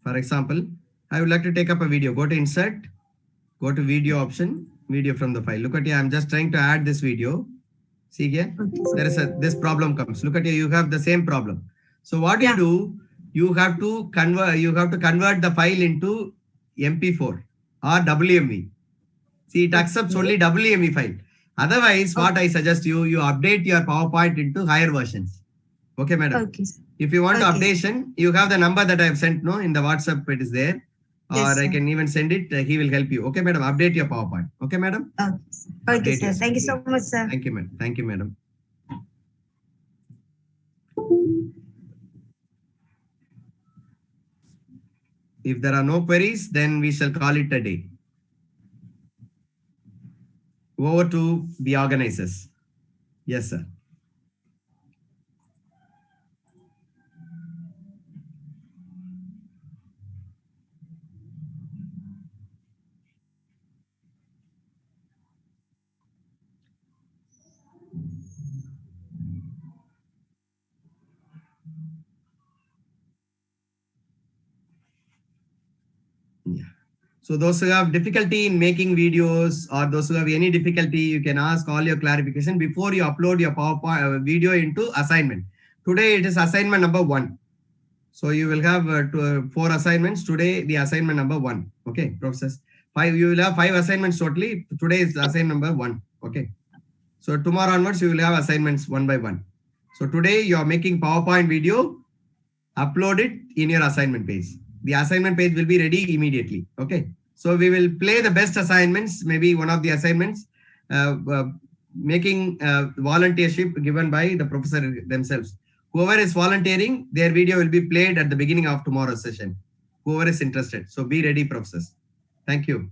D: For example, I would like to take up a video. Go to insert, go to video option, video from the file. Look at here. I'm just trying to add this video. See here, there is this problem comes. Look at here. You have the same problem. So what you do, you have to convert the file into MP4 or WME. See, it accepts only WME file. Otherwise, what I suggest you update your PowerPoint into higher versions. Okay, madam. Okay. If you want updation, you have the number that I have sent, no, in the WhatsApp, it is there. Or I can even send it. He will help you. Okay, madam. Update your PowerPoint. Okay, madam.
F: Okay, sir. Thank you so much, sir.
D: Thank you, madam. Thank you, madam. If there are no queries, then we shall call it a day. Over to the organizers. Yes, sir. So those who have difficulty in making videos or those who have any difficulty, you can ask all your clarification before you upload your PowerPoint video into assignment. Today it is assignment number 1. So you will have 4 assignments. Today the assignment number 1. Okay, professors. You will have 5 assignments totally. Today is assignment number 1. Okay. So tomorrow onwards, you will have assignments one by one. So today you are making PowerPoint video, upload it in your assignment page. The assignment page will be ready immediately. Okay. So we will play the best assignments, maybe one of the assignments, making volunteership given by the professor themselves. Whoever is volunteering, their video will be played at the beginning of tomorrow's session. Whoever is interested. So be ready, professors. Thank you.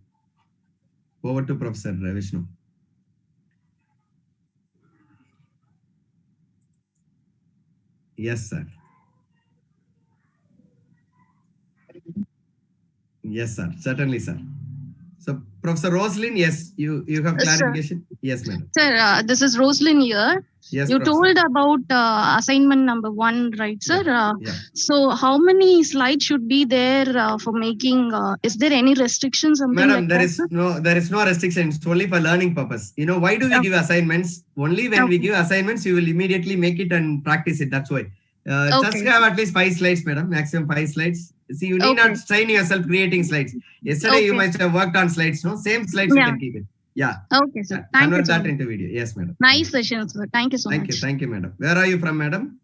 D: Over to Professor Vishnu. Yes, sir. Yes, sir. Certainly, sir. So, Professor Roslyn, yes, you have clarification? Yes, madam.
G: Sir, this is Roslyn here.
D: Yes,
G: you
D: Professor.
G: told about assignment number 1, right, sir?
D: Yeah.
G: So, how many slides should be there for making? Is there any restriction? Something
D: Madam,
G: like
D: there
G: that,
D: is no restriction. It's only for learning purpose. You know, why do we give assignments? Only when we give assignments, you will immediately make it and practice it. That's why. Just have at least 5 slides, madam. Maximum 5 slides. See, you need not strain yourself creating slides. Yesterday, you might have worked on slides, no? Same slides you can keep it. Yeah.
G: Okay, sir. Thank you.
D: Convert that into video. Yes, madam.
G: Nice session, sir. Thank you so much.
D: Thank you, madam. Where are you from, madam?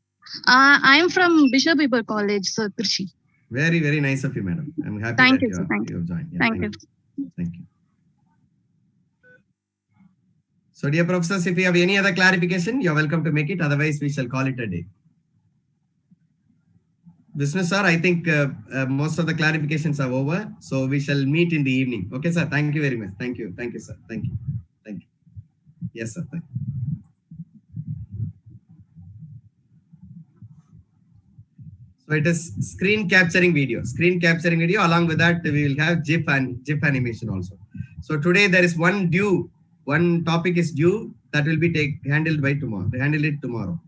G: I am from Bishop Weber College, sir, Trichy.
D: Very, very nice of you, madam. I'm happy
G: Thank
D: that
G: you, sir. Thank
D: you have joined. Yeah,
G: Thank you.
D: Thank you. So, dear professors, if you have any other clarification, you're welcome to make it. Otherwise, we shall call it a day. Vishnu sir, I think most of the clarifications are over. So we shall meet in the evening. Okay, sir. Thank you very much. Thank you. Thank you, sir. Thank you. Thank you. Yes, sir. Thank you. So it is screen capturing video. Screen capturing video. Along with that, we will have GIF and GIF animation also. So today there is one topic is due that will be handled by tomorrow. Handle it tomorrow.